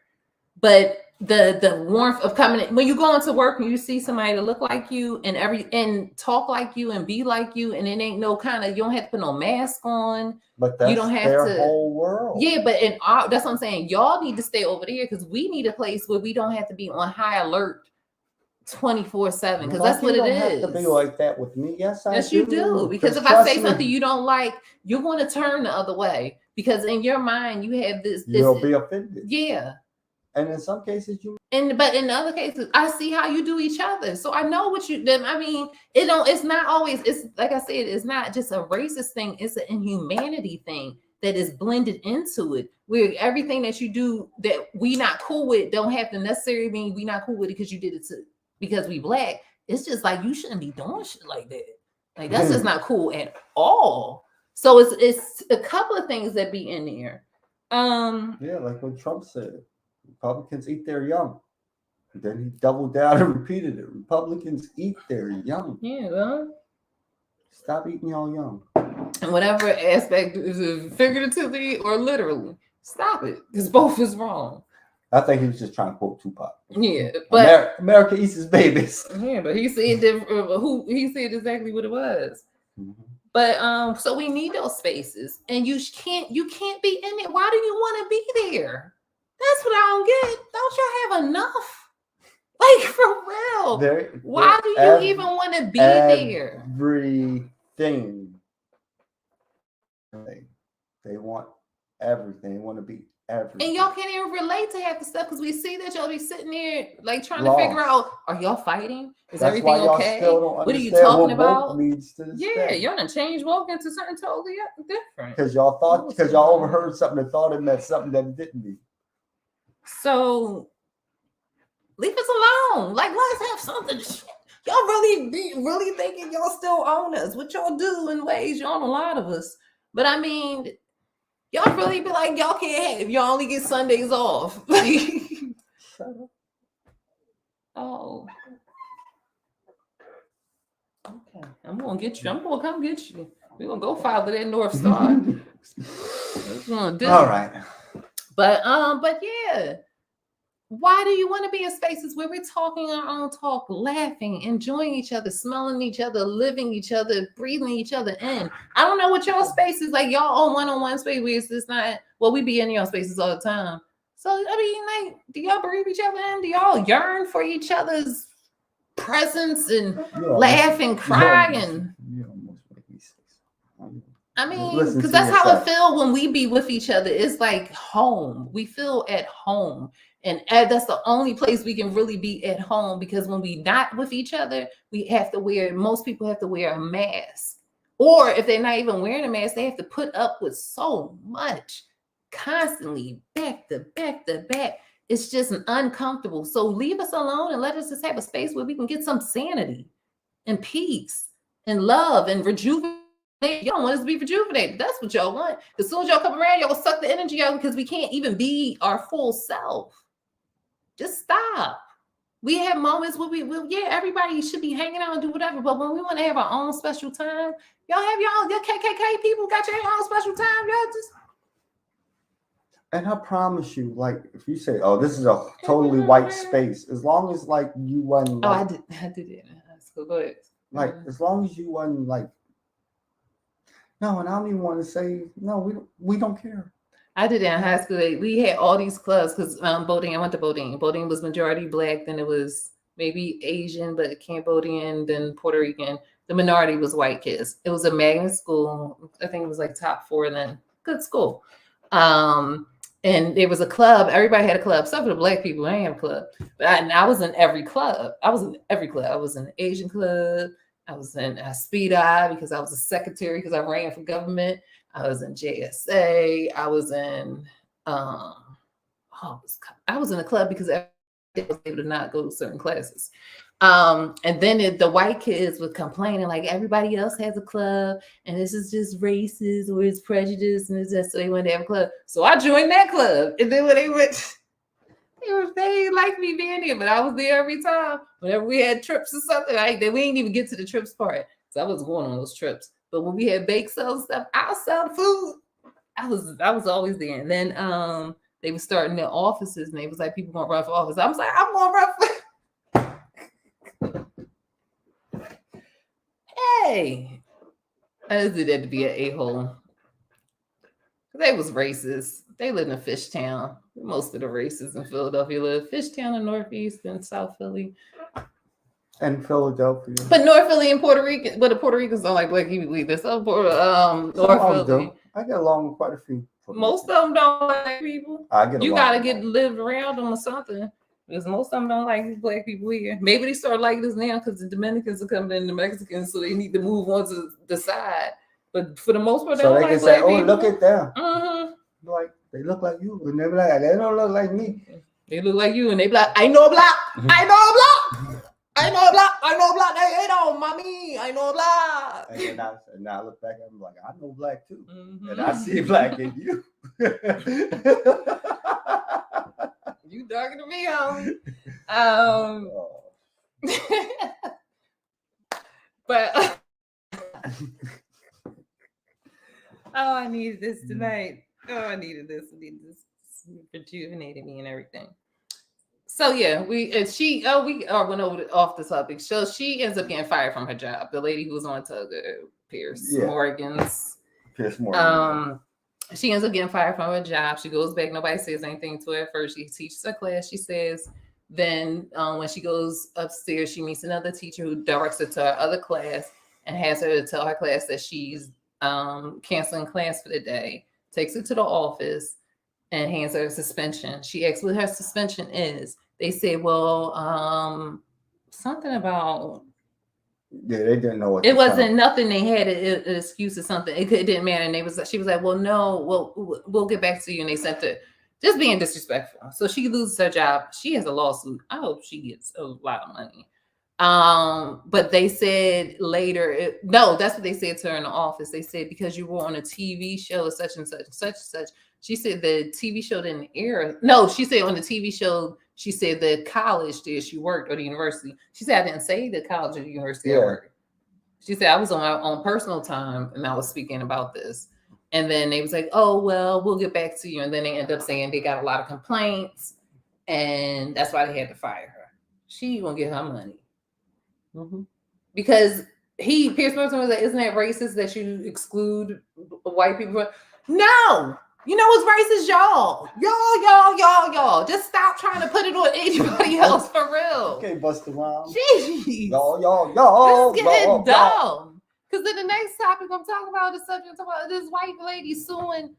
But the warmth of coming in, when you go into work and you see somebody that look like you and talk like you and be like you, and it ain't no kind of, you don't have to put no mask on. But that's, you don't have their whole world. Yeah, but that's what I'm saying. Y'all need to stay over there, because we need a place where we don't have to be on high alert 24/7, because that's what it is. You don't have to be like that with me. Yes, you do. Because if I say something you don't like, you're going to turn the other way, because in your mind you have this. You'll be offended. Yeah. And in some cases but in other cases, I see how you do each other. So I know what you then. I mean, it's not always, it's like I said, it's not just a racist thing, it's an inhumanity thing that is blended into it. Where everything that you do that we not cool with don't have to necessarily mean we not cool with it because you did it because we black. It's just like, you shouldn't be doing shit like that. Like that's just not cool at all. So it's a couple of things that be in there. Like what Trump said. Republicans eat their young. And then he doubled down and repeated it. Republicans eat their young. Yeah, well, stop eating y'all young. And whatever aspect, is it figuratively or literally, stop it, because both is wrong. I think he was just trying to quote Tupac. Yeah, but America eats his babies. Yeah, but he said he said exactly what it was. Mm-hmm. But so we need those spaces, and you can't be in it. Why do you want to be there? That's what I don't get. Don't y'all have enough? Like, for real. Why do you even want to be there? Everything. They want everything. They want to be everything. And y'all can't even relate to half the stuff because we see that y'all be sitting there like trying to figure out, are y'all fighting? Is That's everything why y'all okay? still don't What are you understand talking what about? woke means to this Yeah, day. y'all done changed woke into something totally different. Because y'all overheard something and thought it meant something that it didn't mean. So leave us alone. Like, let's have something. Y'all really thinking y'all still own us. What y'all do in ways you own a lot of us. But I mean, y'all really be like, y'all can't have, y'all only get Sundays off. Shut up. Oh. Okay. I'm gonna get you. I'm gonna come get you. We're gonna go follow that North Star. All right. But yeah. Why do you want to be in spaces where we're talking our own talk, laughing, enjoying each other, smelling each other, living each other, breathing each other in? I don't know what y'all spaces like. Y'all own one-on-one space where it's just not. Well, we be in y'all spaces all the time. So I mean, like, do y'all breathe each other in? Do y'all yearn for each other's presence and laugh and cry and? I mean, because that's how it feels when we be with each other. It's like home. We feel at home. And that's the only place we can really be at home, because when we not with each other, most people have to wear a mask. Or if they're not even wearing a mask, they have to put up with so much constantly, back to back to back. It's just uncomfortable. So leave us alone and let us just have a space where we can get some sanity and peace and love and rejuvenate. You don't want us to be rejuvenated. That's what y'all want. As soon as y'all come around, y'all will suck the energy out because we can't even be our full self. Just stop. We have moments where everybody should be hanging out and do whatever. But when we want to have our own special time, y'all have your KKK people got your own special time. Y'all just. And I promise you, like, if you say, "Oh, this is a totally white space," as long as like you wasn't. Like, I did it. So go ahead. Like, as long as you wasn't like. No, and I don't even want to say no. We don't care. I did it in high school. We had all these clubs because Bodine. I went to Bodine. Bodine was majority Black. Then it was maybe Asian, but Cambodian. Then Puerto Rican. The minority was white kids. It was a magnet school. I think it was like top 4 then. Good school. And there was a club. Everybody had a club. Except for the Black people. I didn't have a club. But I was in every club. I was in the Asian club. I was in Speed Eye because I was a secretary because I ran for government. I was in JSA. I was in I was in a club because I was able to not go to certain classes. And then the white kids would complain like everybody else has a club and this is just racist or it's prejudice and it's just so they wanted to have a club. So I joined that club. And then when they went, they liked me being there, but I was there every time. Whenever we had trips or something, we didn't even get to the trips part. So I was going on those trips. But when we had bake sales and stuff, I'll sell the food. I was always there. And then they were starting their offices and they was like, people want to run for office. I was like, I'm going to run for Hey. I just did that to be an a-hole. They was racist. They live in Fishtown. Most of the racists in Philadelphia live Fishtown and Northeast and South Philly. And Philadelphia. But North Philly and Puerto Rican, but the Puerto Ricans don't like Black people either. So North Philly. I get along with quite a few. Most of them don't like people. You gotta get lived around them or something. Because most of them don't like Black people here. Maybe they start liking us now because the Dominicans are coming in, the Mexicans, so they need to move on to the side. But for the most part, they don't like Black people. Look at them. Mm-hmm. Like they look like you, and they be like, they don't look like me. They look like you, and they be like, I know black. I know black. I know black. I know black. Hey, no, mommy. I know black. And now I look back at them like, I know black too. Mm-hmm. And I see black in you. You darker than me, homie. But I needed this tonight. I needed this. Rejuvenated me and everything. So yeah, we went off the topic. So she ends up getting fired from her job. The lady who was on Tugger, Pierce Morgan. She ends up getting fired from her job. She goes back. Nobody says anything to her at first. She teaches her class. She says. Then when she goes upstairs, she meets another teacher who directs her to her other class and has her to tell her class that she's canceling class for the day. Takes her to the office. and hands her a suspension. She asked what her suspension is. They said, well, something about. Yeah, they didn't know what it to wasn't tell. nothing. They had an excuse or something. It didn't matter. And she was like, well, no, we'll get back to you. And they sent her just being disrespectful. So she loses her job. She has a lawsuit. I hope she gets a lot of money. But they said later, no, that's what they said to her in the office. They said, because you were on a TV show, such and such and such and such. She said the TV show didn't air. No, she said on the TV show, she said the college there she worked, or the university. She said, I didn't say the college or the university I worked. She said, I was on my own personal time and I was speaking about this. And then they was like, oh, well, we'll get back to you. And then they end up saying they got a lot of complaints and that's why they had to fire her. She gonna get her money. Mm-hmm. Because Pierce Brosnan was like, isn't that racist that you exclude white people? No, you know what's racist, y'all. Just stop trying to put it on anybody else for real. Okay, bust around. Jeez. Y'all. This is getting dumb. Because then the next topic I'm talking about is subject about this white lady suing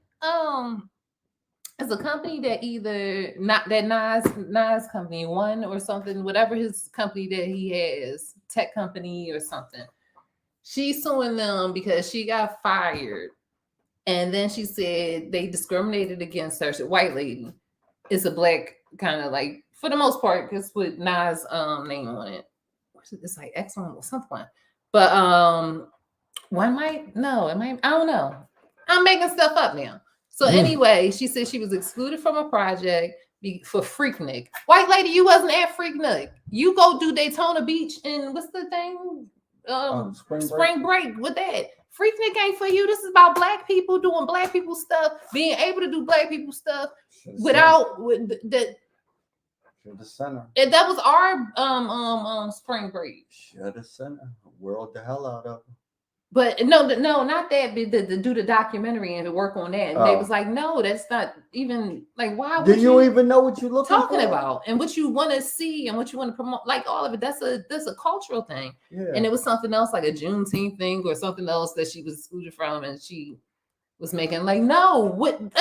it's a company that either not that Nas company one or something, whatever his company that he has, tech company or something. She's suing them because she got fired. And then she said they discriminated against her. She's a white lady. It's a black kind of like, for the most part, because with Nas' name on it. It's like excellent or something. But I don't know. I'm making stuff up now. So anyway, she said she was excluded from a project for Freaknik. White lady, you wasn't at Freaknik. You go do Daytona Beach and what's the thing? Spring break with that. Freaknik ain't for you. This is about black people doing black people stuff, being able to do black people stuff without the center. That was our spring break. Should have sent her. Whirled the hell out of her. But no, not that. To do the documentary and to work on that. And they was like, no, that's not even like, why? Do you even know what you're talking about and what you want to see and what you want to promote? Like all of it. That's a cultural thing. Yeah. And it was something else, like a Juneteenth thing or something else that she was excluded from, and she was making like, no,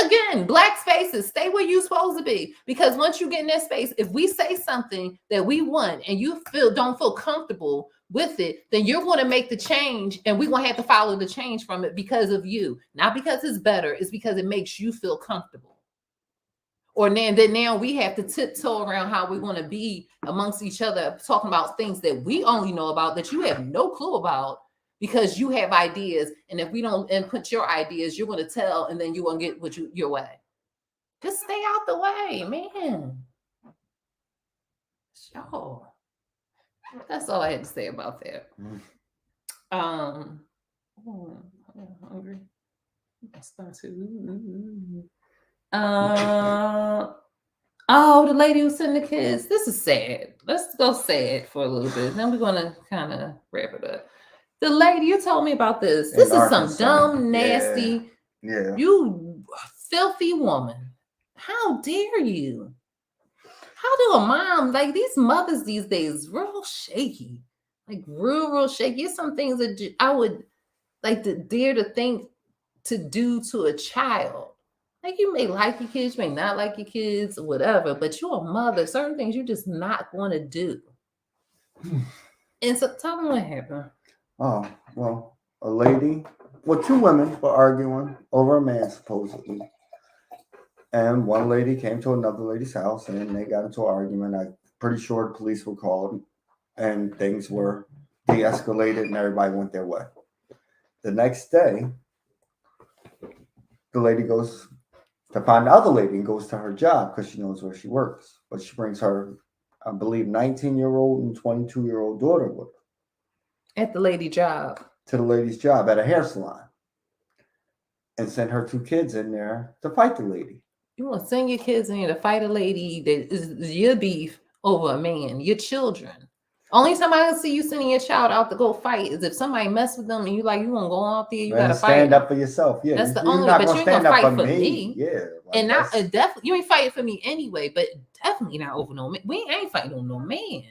again, black spaces, stay where you're supposed to be. Because once you get in that space, if we say something that we want and you don't feel comfortable with it, then you're going to make the change and we're going to have to follow the change from it because of you. Not because it's better, it's because it makes you feel comfortable. Or now we have to tiptoe around how we're going to be amongst each other, talking about things that we only know about, that you have no clue about, because you have ideas. And if we don't input your ideas, you're going to tell, and then you're going to get your way. Just stay out the way, man. Sure. That's all I had to say about that. I'm hungry. I start to. The lady who sent the kids. This is sad. Let's go sad for a little bit. Then we're gonna kind of wrap it up. The lady, you told me about this. This is some dumb, nasty. Yeah. You filthy woman. How dare you? How do a mom, like these mothers these days, real shaky, like real shaky. It's some things that I would like to dare to think to do to a child. Like you may like your kids, you may not like your kids, or whatever, but you're a mother. Certain things you're just not going to do. And so tell me what happened. Oh, well, two women were arguing over a man, supposedly. And one lady came to another lady's house and they got into an argument. I'm pretty sure the police were called and things were de-escalated and everybody went their way. The next day, the lady goes to find the other lady and goes to her job because she knows where she works. But she brings her, I believe, 19-year-old and 22-year-old daughter with her. At the lady job. To the lady's job at a hair salon. And sent her 2 kids in there to fight the lady. You want to send your kids in here to fight a lady that is your beef over a man, your children. Only time I can see you sending your child out to go fight is if somebody mess with them and you want to go out there, you got to fight. Stand up for yourself. Yeah, that's the only way. But you ain't going to fight for me. Yeah. Like and not definitely, you ain't fighting for me anyway, but definitely not over no man. We ain't fighting on no man.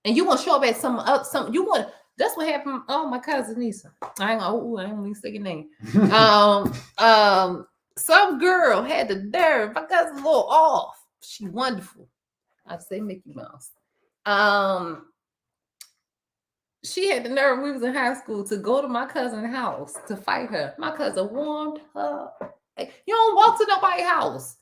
And you want to show up at some, that's what happened. Oh, my cousin Nisa. I ain't gonna say your name. Some girl had the nerve. My cousin's a little off. She wonderful. I say Mickey Mouse. She had the nerve. We was in high school to go to my cousin's house to fight her. My cousin warmed her. Hey, you don't walk to nobody's house.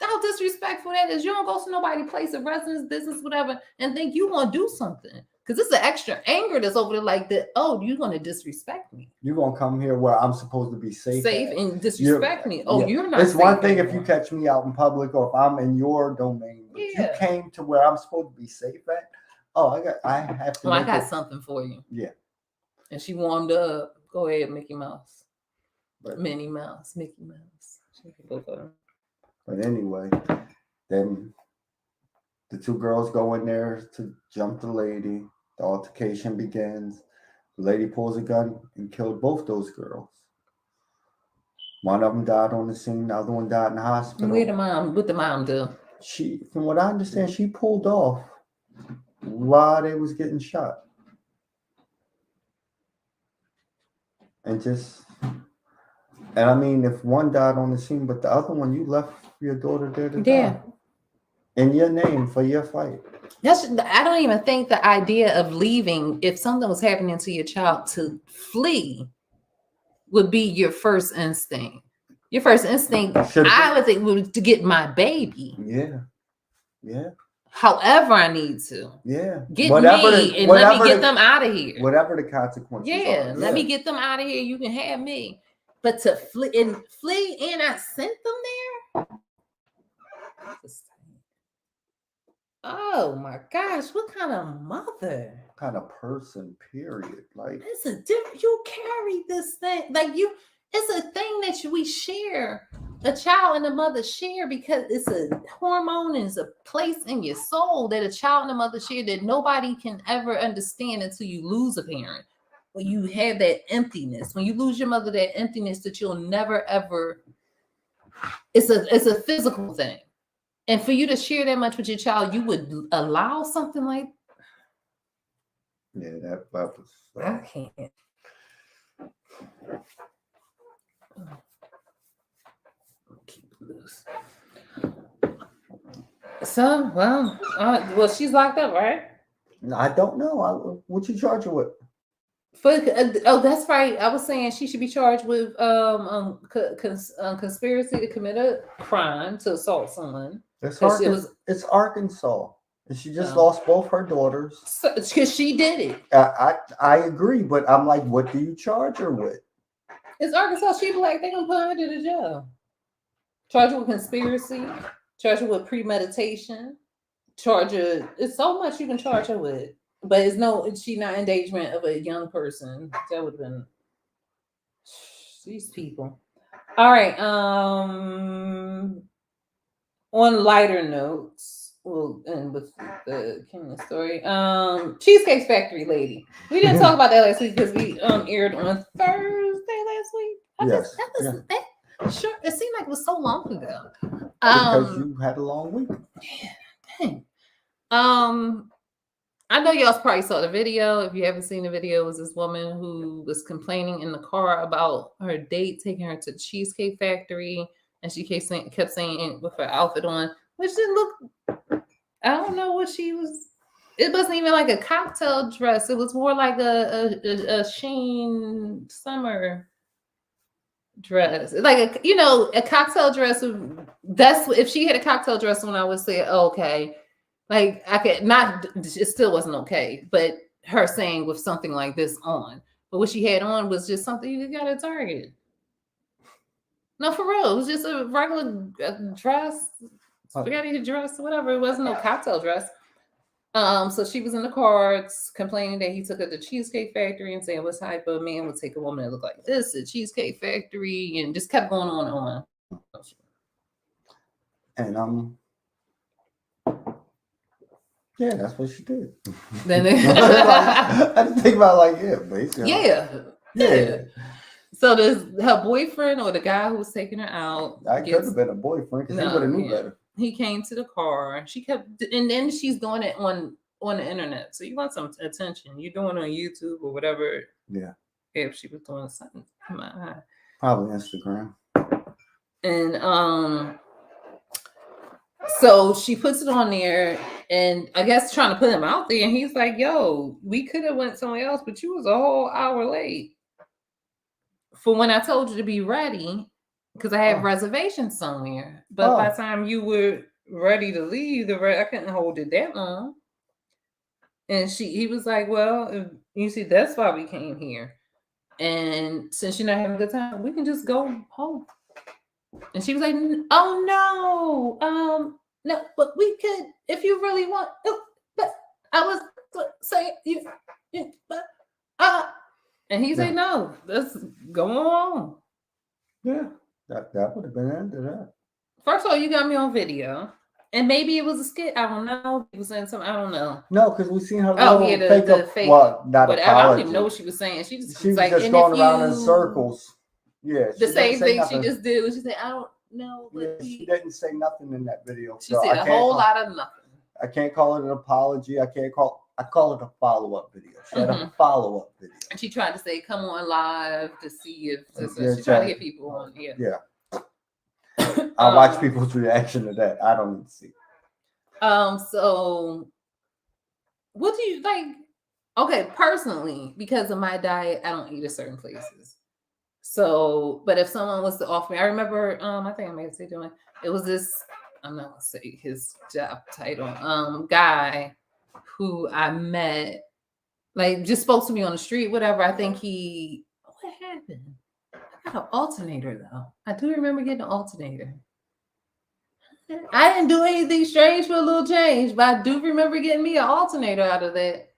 How disrespectful that is. You don't go to nobody's place of residence, business, whatever, and think you want to do something. Because it's an extra anger that's over there like that. Oh, you're going to disrespect me. You're going to come here where I'm supposed to be safe and disrespect me. Oh, you're not It's safe one thing anymore. if you catch me out in public or if I'm in your domain. But you came to where I'm supposed to be safe at. Oh, I have to. Well, I got something for you. Yeah. And she warmed up. Go ahead, Mickey Mouse. But, Minnie Mouse, Mickey Mouse. But anyway, then the two girls go in there to jump the lady. The altercation begins. The lady pulls a gun and killed both those girls. One of them died on the scene. The other one died in the hospital. What the mom do? She, from what I understand, she pulled off while they was getting shot. And I mean, if one died on the scene, but the other one, you left your daughter there to die. In your name for your fight. I don't even think the idea of leaving, if something was happening to your child, to flee would be your first instinct. Your first instinct, I would think, would to get my baby. Yeah. However I need to. Yeah. Get me and let me get them out of here. Whatever the consequences are. Let me get them out of here. You can have me. But to flee and I sent them there? Oh my gosh, what kind of mother? What kind of person, period. Like it's a different, you carry this thing. It's a thing that we share. A child and a mother share because it's a hormone and it's a place in your soul that a child and a mother share that nobody can ever understand until you lose a parent. When you have that emptiness, when you lose your mother, that emptiness that you'll never ever. It's a physical thing. And for you to share that much with your child, you would allow something like. Yeah, that was. I can't. Keep it loose. So, well, she's locked up, right? I don't know. What you charge her with? That's right. I was saying she should be charged with conspiracy to commit a crime to assault someone. It's Arkansas. And she just lost both her daughters. Because she did it. I agree, but I'm like, what do you charge her with? It's Arkansas. She like they're gonna put her to the jail. Charge her with conspiracy. Charge her with premeditation. Charge her. It's so much you can charge her with, but she's not endangerment of a young person. That would have been these people. All right. On lighter notes, we'll end with the Kenyan story. Cheesecake Factory lady. We didn't talk about that last week because we aired on Thursday last week. Sure, it seemed like it was so long ago. Because you had a long week. Yeah, dang. I know y'all probably saw the video. If you haven't seen the video, it was this woman who was complaining in the car about her date taking her to the Cheesecake Factory. And she kept saying with her outfit on, which didn't look, I don't know what she was. It wasn't even like a cocktail dress. It was more like a sheen summer dress. Like a cocktail dress. That's if she had a cocktail dress on, I would say, okay. Like I could not, it still wasn't okay. But her saying with something like this on. But what she had on was just something you got at Target. No, for real. It was just a regular dress, spaghetti dress, whatever. It wasn't no cocktail dress. So she was in the car complaining that he took her to Cheesecake Factory and saying what type of man would take a woman that looked like this at Cheesecake Factory, and just kept going on and on. And yeah, that's what she did. Then I just think about basically. Yeah. So her boyfriend or the guy who was taking her out. I could have been a boyfriend because he would have knew better. He came to the car. She kept, and then she's doing it on the internet. So you want some attention. You're doing it on YouTube or whatever. Yeah. If she was doing something, come on. Probably Instagram. And so she puts it on there, and I guess trying to put him out there, and he's like, yo, we could have went somewhere else, but you was a whole hour late for when I told you to be ready, because I had reservations somewhere. But by the time you were ready to leave, I couldn't hold it that long. And he was like, well, you see, that's why we came here. And since you're not having a good time, we can just go home. And she was like, oh no, no, but we could if you really want. But I was saying and he said, no, let's go on. Yeah, that would have been the end of that. First of all, you got me on video. And maybe it was a skit. I don't know. He was saying something. I don't know. No, because we seen her. The fake. Well, not whatever. I don't even know what she was saying. She was like, just going around in circles. Yeah. The same thing she just did. She said, I don't know. But she didn't say nothing in that video. She said a whole lot of nothing. I can't call it an apology. I call it a follow-up video. She had a follow-up video. And she tried to say, come on live to see if she's trying to get people on. Yeah. I watch people's reaction to that. I don't even see. So what do you like? Okay, personally, because of my diet, I don't eat at certain places. So, but if someone was to offer me, I remember, I think I may have said doing it was this, I'm not gonna say his job title, guy who I met, like just spoke to me on the street, whatever. I think what happened? I got an alternator though. I do remember getting an alternator. I didn't do anything strange for a little change, but I do remember getting me an alternator out of that.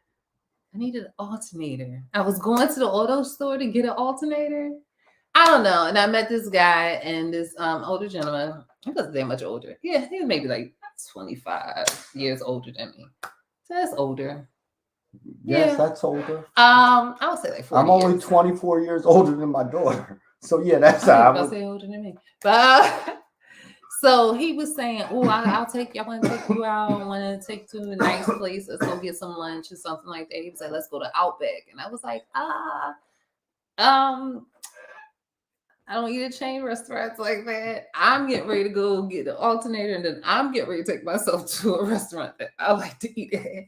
I needed an alternator. I was going to the auto store to get an alternator. I don't know. And I met this guy and this older gentleman. He wasn't that much older. Yeah, he was maybe like 25 years older than me. So that's older. Yes, that's older. I would say like 40 I'm only 24 years older than my daughter. So yeah, that's how I would say older than me. But so he was saying, "Oh, I'll take you. I want to take you out. I want to take you to a nice place. Let's go get some lunch or something like that." He was like, "Let's go to Outback," and I was like, I don't eat at chain restaurants like that. I'm getting ready to go get the alternator, and then I'm getting ready to take myself to a restaurant that I like to eat at."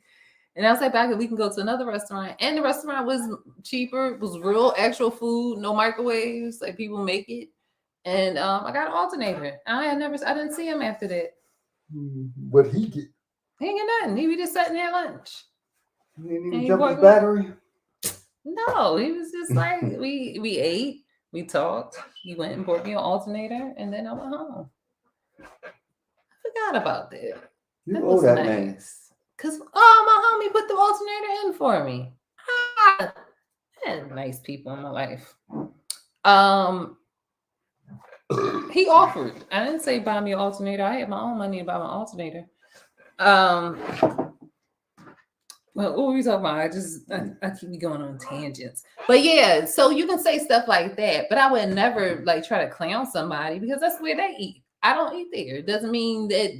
And I was like, "Back, we can go to another restaurant," and the restaurant was cheaper. It was real, actual food, no microwaves, like people make it. And I got an alternator. I didn't see him after that. What'd he get? He ain't get nothing. He was just sitting there at lunch. He didn't even jump his battery? No, he was just like, we ate, we talked. He went and bought me an alternator, and then I went home. I forgot about that. You owe that man. Because, my homie put the alternator in for me. I had nice people in my life. He offered. I didn't say buy me an alternator. I had my own money to buy my alternator. Well, what were we talking about? I keep going on tangents. But yeah, so you can say stuff like that, but I would never like try to clown somebody because that's where they eat. I don't eat there. It doesn't mean that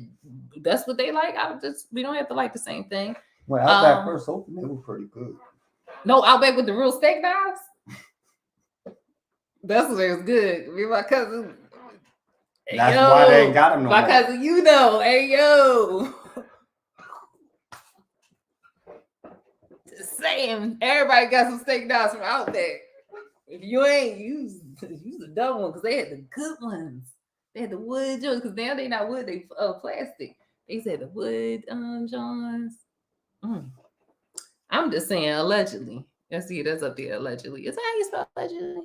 that's what they like. We don't have to like the same thing. When Outback first opened, it was pretty good. No, Outback with the real steak knives. That's what it was good. Me and my cousin. That's why they ain't got him no more. My cousin, hey yo. Just saying, everybody got some steak knives from Outback. If you ain't, use the dumb one because they had the good ones. They had the wood joints because now they not wood, they plastic. They said the wood Johns. I'm just saying allegedly. Let's see, that's up there allegedly. Is that how you spell allegedly?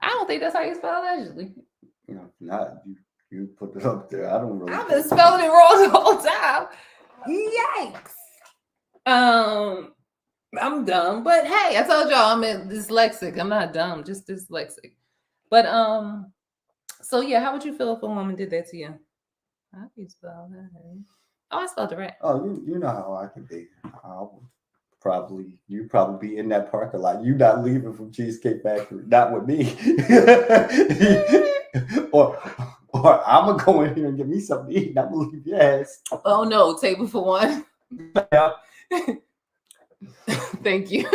I don't think that's how you spell allegedly. Not you put it up there. I don't really. I've been spelling it wrong the whole time. Yikes. I'm dumb, but hey, I told y'all I'm dyslexic. I'm not dumb, just dyslexic. But so yeah, how would you feel if a woman did that to you? How do you spell that? Oh, I spelled it right. Oh, you know how I can be. You probably be in that parking lot. You not leaving from Cheesecake Factory, not with me. or I'm gonna go in here and get me something to eat. And I'm gonna leave your ass. Oh no, table for one. Yeah. Thank you.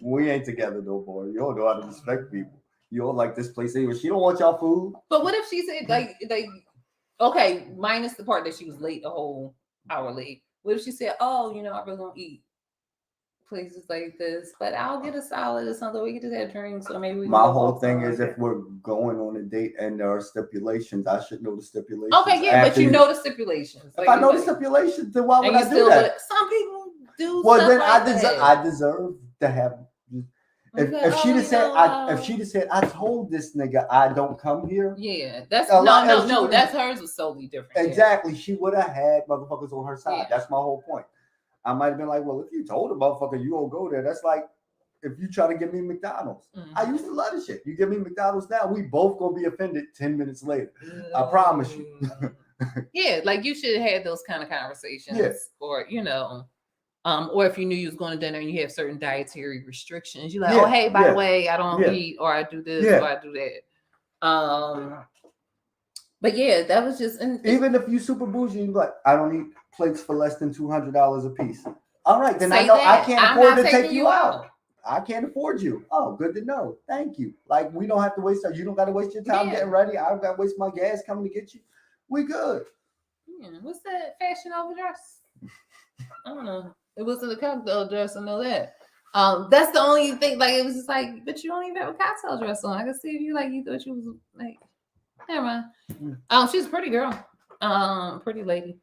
We ain't together no more. You don't know how to respect people. You don't like this place anyway. She don't want y'all food. But what if she said like okay, minus the part that she was late a whole hour late. What if she said, oh, you know, I really don't eat places like this, but I'll get a salad or something. We can just have drinks, or maybe we can My go whole walk thing somewhere. is if we're going on a date and there are stipulations, I should know the stipulations. Okay, yeah, but you know the stipulations. If I know the stipulations, then why would I do that? Some people do. Well, then like I deserve to have. If she'd have said, if she'd have said, I told this nigga I don't come here. Yeah, that's no. No. That's hers was solely different. Exactly, she would have had motherfuckers on her side. Yeah. That's my whole point. I might have been like, well, if you told a motherfucker you won't go there, that's like if you try to give me McDonald's. Mm-hmm. I used to love this shit. You give me McDonald's now, we both gonna be offended 10 minutes later. I promise you. Yeah, like you should have had those kind of conversations, or you know, or if you knew you was going to dinner and you have certain dietary restrictions, you're like, oh hey, by the way, I don't eat, or I do this, or I do that. But yeah, that was just even if you super bougie, you're like, I don't eat plates for less than $200 a piece. All right, then I know I can't afford to take you out. I can't afford you. Oh, good to know. Thank you. Like we don't have to waste time. You don't got to waste your time getting ready. I don't got to waste my gas coming to get you. We good. Yeah. What's that Fashion Over dress? I don't know. It wasn't a cocktail dress. I know that. That's the only thing. Like it was just like, but you don't even have a cocktail dress on. I can see if you like. You thought you was like, never mind. She's a pretty girl. Pretty lady.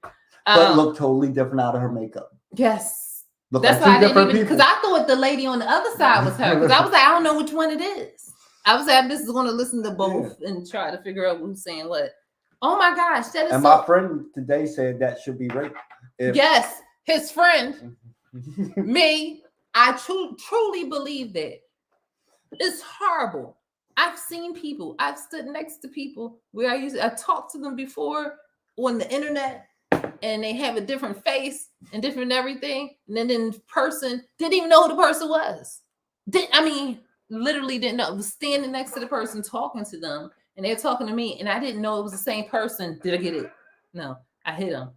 But looked totally different out of her makeup. Yes. Looked That's like why I didn't even, people. because I thought the lady on the other side was her. Because I was like, I don't know which one it is. I was like, this is going to listen to both and try to figure out who's saying what. Oh my gosh, that is. And my friend today said that should be rape. Yes, his friend, me, I truly believe that. It's horrible. I've seen people. I've stood next to people where I talked to them before on the internet, and they have a different face and different everything, and then in person didn't even know who the person was. Literally didn't know. I was standing next to the person talking to them, and they're talking to me, and I didn't know it was the same person. Did I get it? No, I hit them.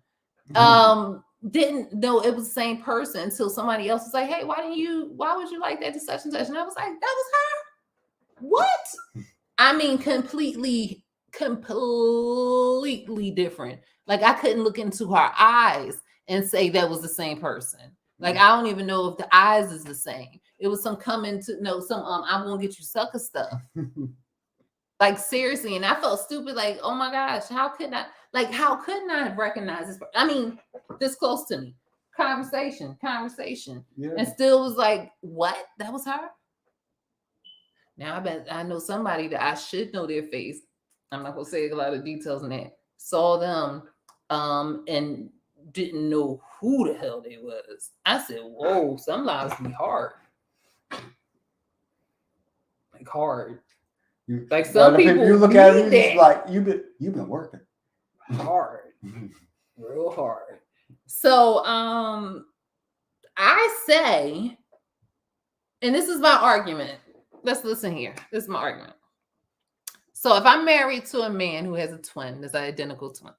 Didn't know it was the same person until somebody else was like, hey, why would you like that to such and such? And I was like, that was her? What? I mean, completely different. Like I couldn't look into her eyes and say that was the same person. Like I don't even know if the eyes is the same. It was some I'm gonna get you sucker stuff. Like seriously, and I felt stupid. Like, oh my gosh, how couldn't I have recognized this? I mean, this close to me, conversation, and still was like, what? That was her. Now I bet I know somebody that I should know their face. I'm not gonna say a lot of details on that. Saw them, and didn't know who the hell they was. I said, whoa, some lives be hard. Like hard. Like some people you look at it, like you've been working hard, real hard. So I say, and this is my argument. Let's listen here. This is my argument. So if I'm married to a man who has a twin, that's an identical twin,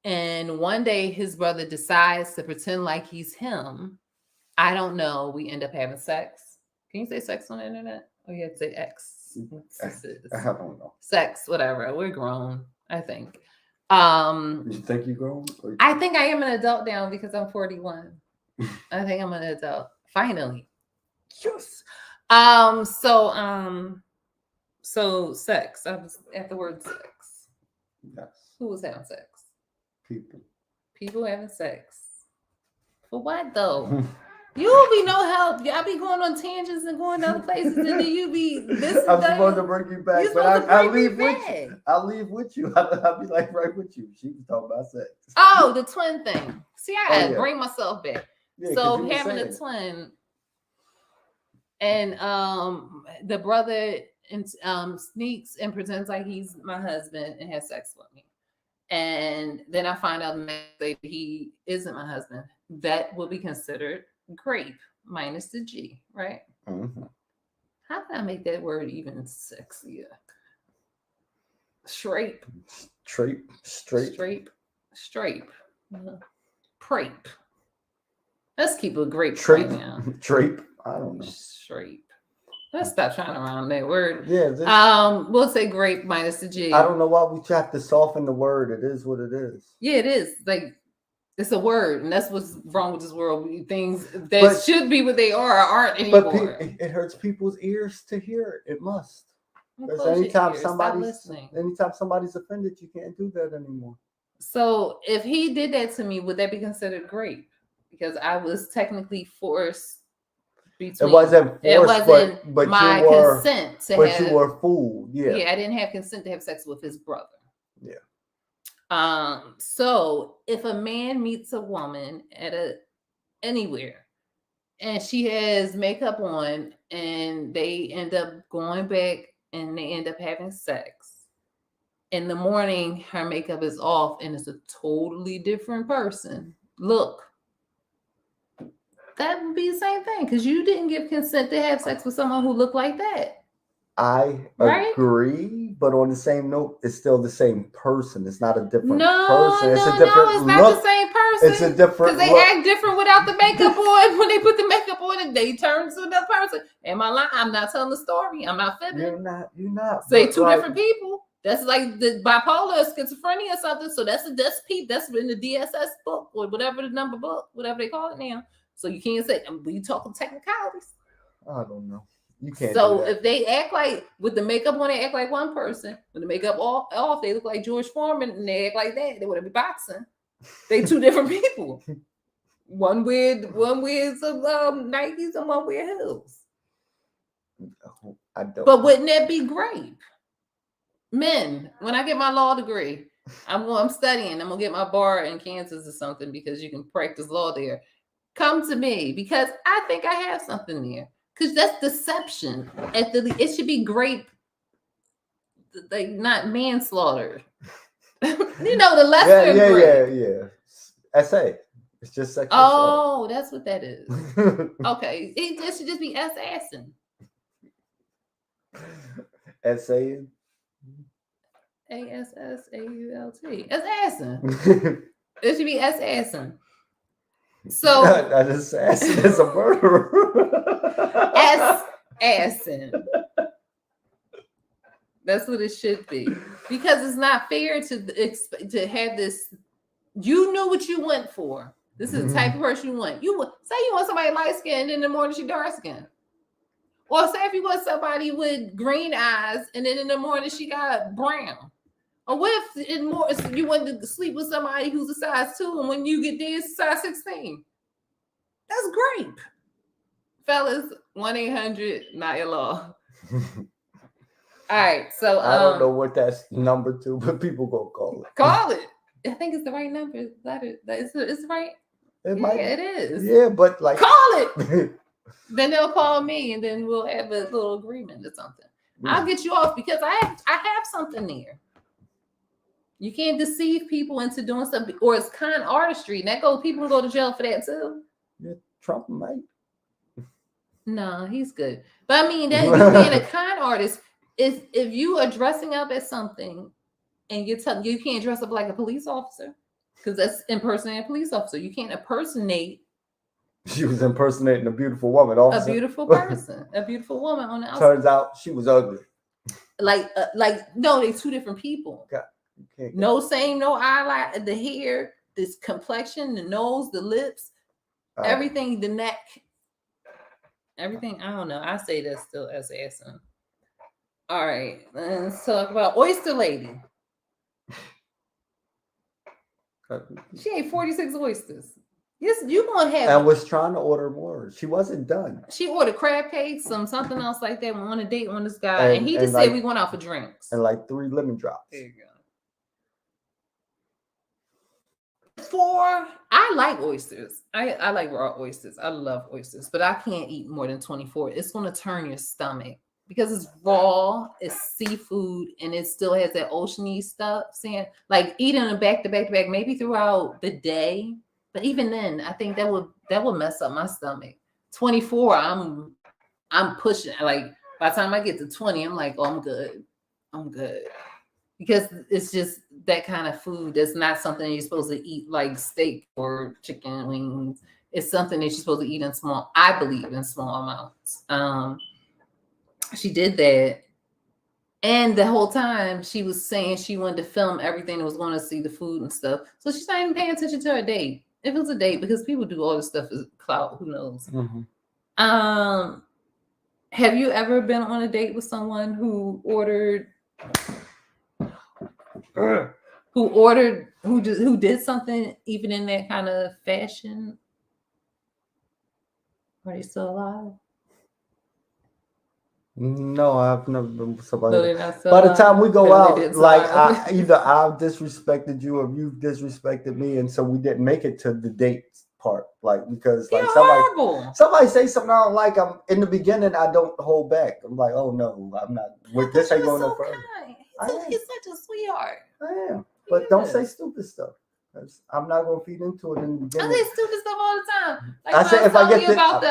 and one day his brother decides to pretend like he's him, I don't know, we end up having sex. Can you say sex on the internet? Or you have to say X? I don't know. Sex, whatever. We're grown, I think. You think you're grown? I think I am an adult now because I'm 41. I think I'm an adult. Finally. Yes. So sex. I was at the word sex. Yes. Who was having sex? People having sex. For what though? You be no help. Y'all be going on tangents and going to other places, and then you be this. I'm supposed to bring you back, but I leave with you. I'll leave with you. I'll be like right with you. She was talking about sex. Oh, the twin thing. See, I gotta bring myself back. Yeah, so having a twin, and the brother sneaks and pretends like he's my husband and has sex with me, and then I find out that he isn't my husband. That will be considered grape minus the G, right? Mm-hmm. How can I make that word even sexier? Strape. Prape. Let's keep a grape right now. Trape. I don't know. Strape. Let's stop trying to round that word. Yeah. We'll say grape minus the G. I don't know why we have to soften the word. It is what it is. Yeah, it is. Like, it's a word, and that's what's wrong with this world. Things that should be what they aren't anymore. But it hurts people's ears to hear it. It must. Because anytime somebody's offended, you can't do that anymore. So if he did that to me, would that be considered grape? Because I was technically forced. It wasn't forced, but my you were, consent to but have. You were fooled. Yeah. Yeah, I didn't have consent to have sex with his brother. Yeah. So if a man meets a woman at anywhere and she has makeup on and they end up going back and they end up having sex, in the morning her makeup is off and it's a totally different person, look, that would be the same thing because you didn't give consent to have sex with someone who looked like that. I agree, but on the same note, it's still the same person. It's not a different person. It's a different it's not the same person. It's a different because they act different without the makeup on. When they put the makeup on, and they turn to another person. Am I lying? I'm not telling the story. I'm not fibbing. You're not. Say two different people. That's like the bipolar, schizophrenia, or something. So that's in the DSS book or whatever the number book, whatever they call it now. So you can't say we talking technicalities. I don't know. You can't. So if they act like with the makeup on, they act like one person. With the makeup off, they look like George Foreman, and they act like that. They would be boxing. They two different people. One wears some Nikes and one wears heels. I don't. But wouldn't that be great? Men, when I get my law degree, I'm studying. I'm gonna get my bar in Kansas or something because you can practice law there. Come to me because I think I have something there. Because that's deception. It should be grape, like not manslaughter. The lesser grape. Yeah. SA. It's just sexual. Oh, that's what that is. Okay, it should just be assassin. Assassin. ASSAULT. Assassin. It should be assassin. So an assassin is a murderer. Assassin. That's what it should be. Because it's not fair to have this. You knew what you went for. This is the type of person you want. Say you want somebody light skinned and in the morning she dark skinned. Or say if you want somebody with green eyes and then in the morning she got brown. Or what if you want to sleep with somebody who's a size 2 and when you get there it's a size 16? That's great. Fellas, 1-800-NIA-LAW. All right, so I don't know what that's number 2, but people gonna call it. Call it. I think it's the right number. It's right. It is. Yeah, but like call it. Then they'll call me, and then we'll have a little agreement or something. I'll get you off because I have something there. You can't deceive people into doing something, or it's con artistry. And people can go to jail for that too. Yeah, Trump might. No, he's good. But I mean, that you being a con artist is if you are dressing up as something and you're telling you can't dress up like a police officer because that's impersonating a police officer. You can't impersonate. She was impersonating a beautiful woman. Officer. A beautiful person, a beautiful woman on the outside. Turns out she was ugly. No, they're two different people. God. No eyeliner, the hair, this complexion, the nose, the lips, everything, the neck, everything. I don't know. I say that's still assassin. All right, let's talk about Oyster Lady. She ate 46 oysters. Yes, you gonna have. I was trying to order more. She wasn't done. She ordered crab cakes, something else like that. We on a date on this guy, and he just said we went out for drinks and like 3 lemon drops. There you go. I like oysters. I like raw oysters. I love oysters, but I can't eat more than 24. It's going to turn your stomach because it's raw, it's seafood, and it still has that oceany stuff. Saying like eating them back to back to back, maybe throughout the day. But even then, I think that would mess up my stomach. 24, I'm pushing. Like by the time I get to 20, I'm like, oh, I'm good. Because it's just that kind of food that's not something you're supposed to eat like steak or chicken wings. It's something that you're supposed to eat in I believe in small amounts. she did that. And the whole time she was saying she wanted to film everything that was going to see the food and stuff. So she's not even paying attention to her date. If it was a date, because people do all this stuff as clout, who knows? Have you ever been on a date with someone who did something even in that kind of fashion? Are they still alive? No, I've never been with somebody. No, they're not still By the alive. time we go Maybe they out, didn't like survive. either I've disrespected you or you've disrespected me, and so we didn't make it to the date part. Like because like horrible. somebody say something I don't like. I'm in the beginning. I don't hold back. I'm like, oh no, I'm not. With this ain't going no further. He's such a sweetheart. I am, but don't say stupid stuff. I'm not gonna feed into it in the beginning. I say stupid stuff all the time. Like I said if I get about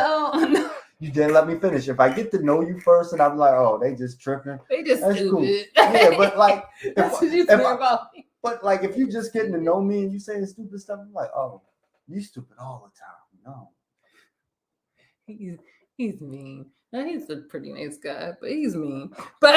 you didn't let me finish. If I get to know you first, and I'm like, oh, they just tripping. They just That's stupid. cool. Yeah, but like, if you just getting to know me and you saying stupid stuff, I'm like, oh, you stupid all the time. No, he's mean. Now, he's a pretty nice guy, but he's mean. But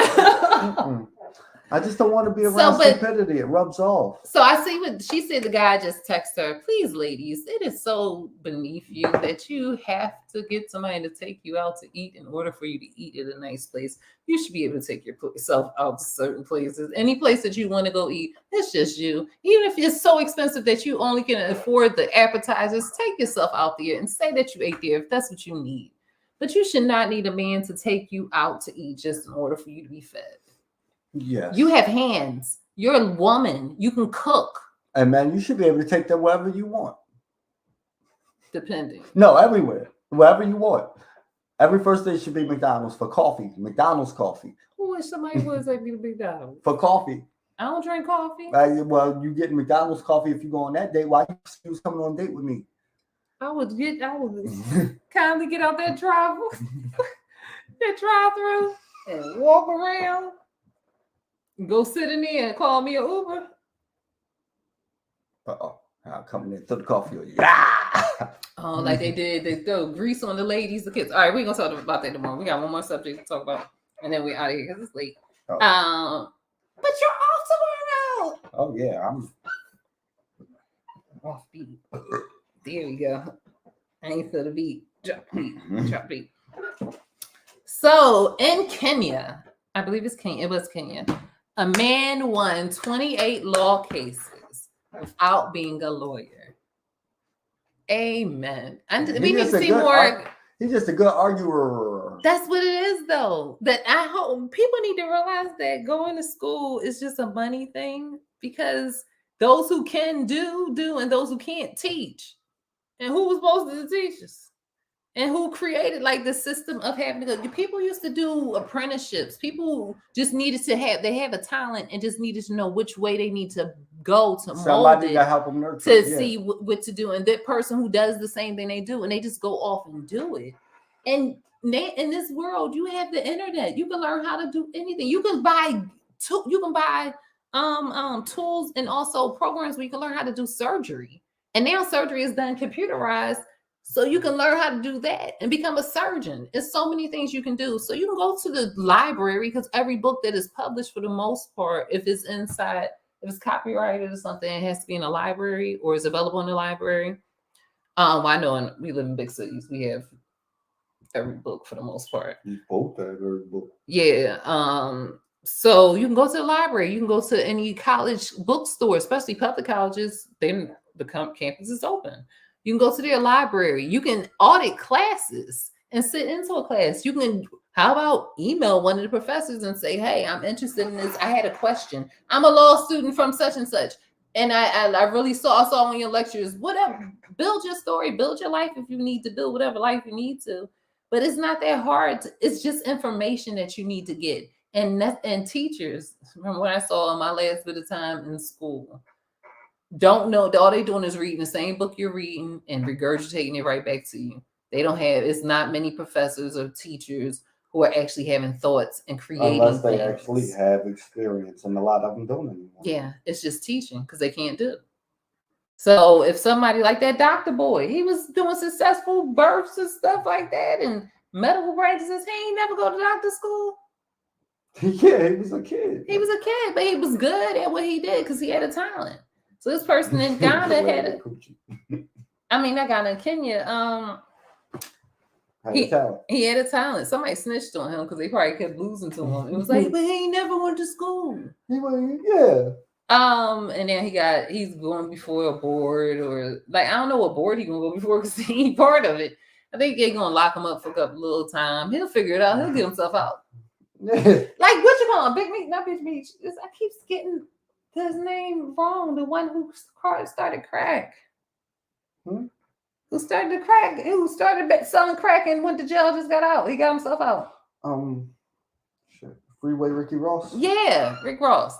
I just don't want to be around stupidity. It rubs off. So I see what she said. The guy just texted her, please, ladies, it is so beneath you that you have to get somebody to take you out to eat in order for you to eat at a nice place. You should be able to take yourself out to certain places. Any place that you want to go eat, it's just you. Even if it's so expensive that you only can afford the appetizers, take yourself out there and say that you ate there if that's what you need. But you should not need a man to take you out to eat just in order for you to be fed. Yes. You have hands. You're a woman. You can cook. And man, you should be able to take them wherever you want. Depending. No, everywhere. Wherever you want. Every first day should be McDonald's for coffee. McDonald's coffee. Who wish somebody would take me to McDonald's? For coffee. I don't drink coffee. Well, you get McDonald's coffee if you go on that date. Why you was coming on a date with me? I would kindly get out that drive-through and walk around. Go sit in there and call me an Uber. I'm coming in to the coffee. Yeah. Oh, like they did. They throw grease on the ladies, the kids. All right, we're gonna talk about that tomorrow. We got one more subject to talk about, and then we're out of here because it's late. Oh. But you're off tomorrow. Oh yeah, I'm off beat. There we go. I ain't feel the beat. Drop beat. So in Kenya, I believe it's Kenya. It was Kenya. A man won 28 law cases without being a lawyer. Amen. And we need to see more. He's just a good arguer. That's what it is, though. That I hope people need to realize that going to school is just a money thing, because those who can do, and those who can't teach. And who was supposed to teach us? And who created like the system of having to go? People used to do apprenticeships. People just needed to have a talent and just needed to know which way they need to go to mold it, to help them nurture, to see what to do. And that person who does the same thing they do, and they just go off and do it. And in this world, you have the internet. You can learn how to do anything. You can buy tools and also programs where you can learn how to do surgery. And now surgery is done computerized. So you can learn how to do that and become a surgeon. It's so many things you can do. So you can go to the library, because every book that is published, for the most part, if it's copyrighted or something, it has to be in a library or is available in the library. I know we live in big cities. We have every book for the most part. You both have every book. Yeah. So you can go to the library. You can go to any college bookstore, especially public colleges. Then the campus is open. You can go to their library. You can audit classes and sit into a class. You can, how about email one of the professors and say, hey, I'm interested in this. I had a question. I'm a law student from such and such. And I really saw in your lectures, whatever, build your story, build your life if you need to build whatever life you need to. But it's not that hard. It's just information that you need to get. And teachers, from what I saw in my last bit of time in school, don't know. All they're doing is reading the same book you're reading and regurgitating it right back to you. It's not many professors or teachers who are actually having thoughts and creating unless they things. Actually have experience, and a lot of them don't anymore. Yeah, it's just teaching because they can't do it. So if somebody like that Dr. Boy, he was doing successful births and stuff like that, and medical practices. He ain't never go to doctor school. Yeah, he was a kid. He was a kid, but he was good at what he did because he had a talent. So this person in Ghana had not Ghana, Kenya. He had a talent. Somebody snitched on him because they probably kept losing to him. It was like, but he ain't never went to school. Yeah. And then he's going before a board, or like I don't know what board he gonna go before because he ain't part of it. I think they're gonna lock him up for a couple little time. He'll figure it out. He'll get himself out. Like what you call Big Meat, not Big Meat. I keep getting his name wrong. The one who started crack. Who started crack? Who started selling crack and went to jail? Just got out. He got himself out. Freeway Ricky Ross. Yeah, Rick Ross.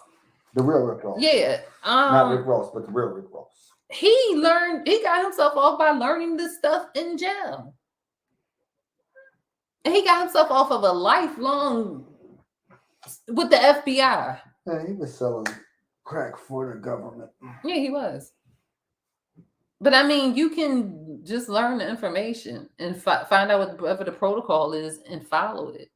The real Rick Ross. Yeah. Not Rick Ross, but the real Rick Ross. He got himself off by learning this stuff in jail. And he got himself off of a lifelong with the FBI. Yeah, he was selling crack for the government. Yeah, he was. But I mean, you can just learn the information and find out whatever the protocol is and follow it.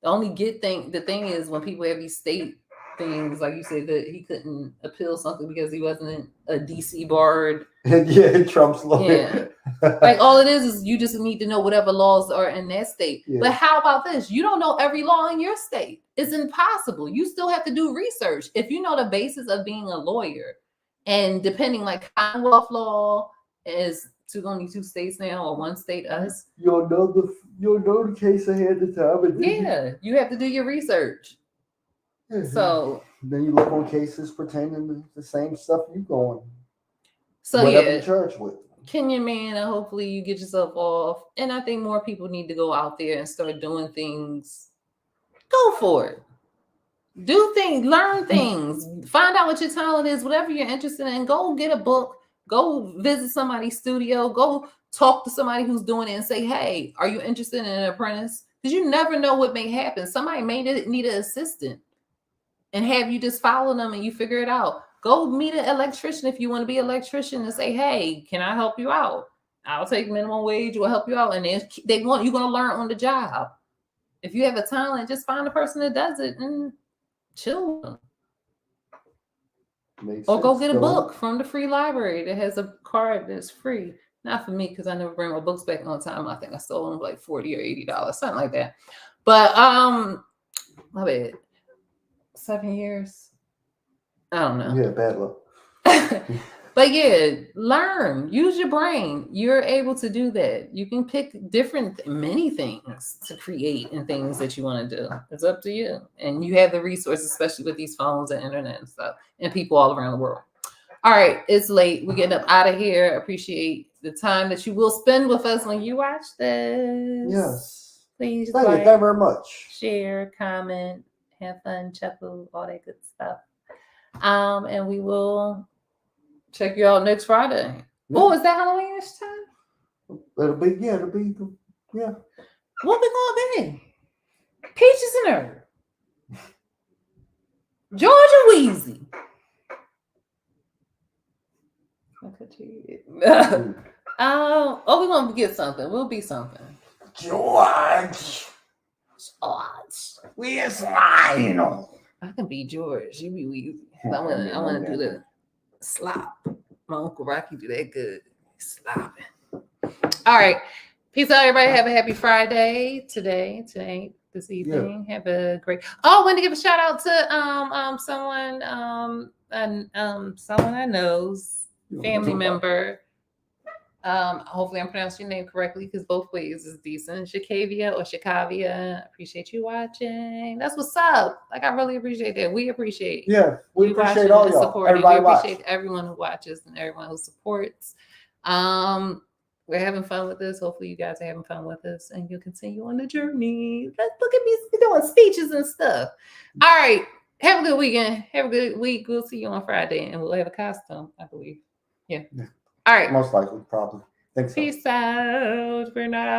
The thing is when people have these state things, like you said, that he couldn't appeal something because he wasn't a DC barred. Yeah, Trump's lawyer. Yeah. Like all it is you just need to know whatever laws are in that state. Yeah. But how about this? You don't know every law in your state. It's impossible. You still have to do research. If you know the basis of being a lawyer, and depending like Commonwealth law is only 2 states now, or 1 state, us. You'll know the case ahead of time. You have to do your research. Mm-hmm. So then you look on cases pertaining to the same stuff you going. So whatever you're charged with. Kenyan man, and hopefully you get yourself off. And I think more people need to go out there and start doing things. Go for it. Do things, learn things, find out what your talent is, whatever you're interested in. Go get a book. Go visit somebody's studio. Go talk to somebody who's doing it and say, hey, are you interested in an apprentice? Because you never know what may happen. Somebody may need an assistant and have you just follow them and you figure it out. Go meet an electrician if you want to be an electrician and say, hey, can I help you out? I'll take minimum wage. We'll help you out. And then you're going to learn on the job. If you have a talent, just find a person that does it and chill with them. Or go get a book from the free library that has a card that's free. Not for me, because I never bring my books back on time. I think I stole them like $40 or $80, something like that. But my bad. 7 years. I don't know. Yeah, bad luck. But yeah, learn. Use your brain. You're able to do that. You can pick many things to create and things that you want to do. It's up to you. And you have the resources, especially with these phones and internet and stuff, and people all around the world. All right, it's late. We're getting up out of here. Appreciate the time that you will spend with us when you watch this. Yes. Please thank you very much. Share, comment, have fun, chuckle, all that good stuff. And we will check you out next Friday. Yeah. Oh, is that Halloweenish time? It'll be. Yeah. What we gonna be? Peaches and Herb. Georgia Wheezy. We're gonna get something. We'll be something. George. Where's Lionel? I can be George. You be Wheezy. I want to do the slop. My Uncle Rocky do that good. Slopping. All right. Peace out, everybody. Have a happy Friday today, this evening. Yeah. Have a great. Oh, I want to give a shout out to someone I know's family member. Hopefully I'm pronouncing your name correctly because both ways is decent. Shakavia or Shakavia. Appreciate you watching. That's what's up. Like I really appreciate that. We appreciate. Yeah, we appreciate all y'all. Everybody we appreciate everyone who watches and everyone who supports. We're having fun with this. Hopefully you guys are having fun with us and you'll continue on the journey. Let's look at me doing speeches and stuff. All right. Have a good weekend. Have a good week. We'll see you on Friday and we'll have a costume, I believe. Yeah. All right. Most likely, probably. Thanks. Peace out. We're not out.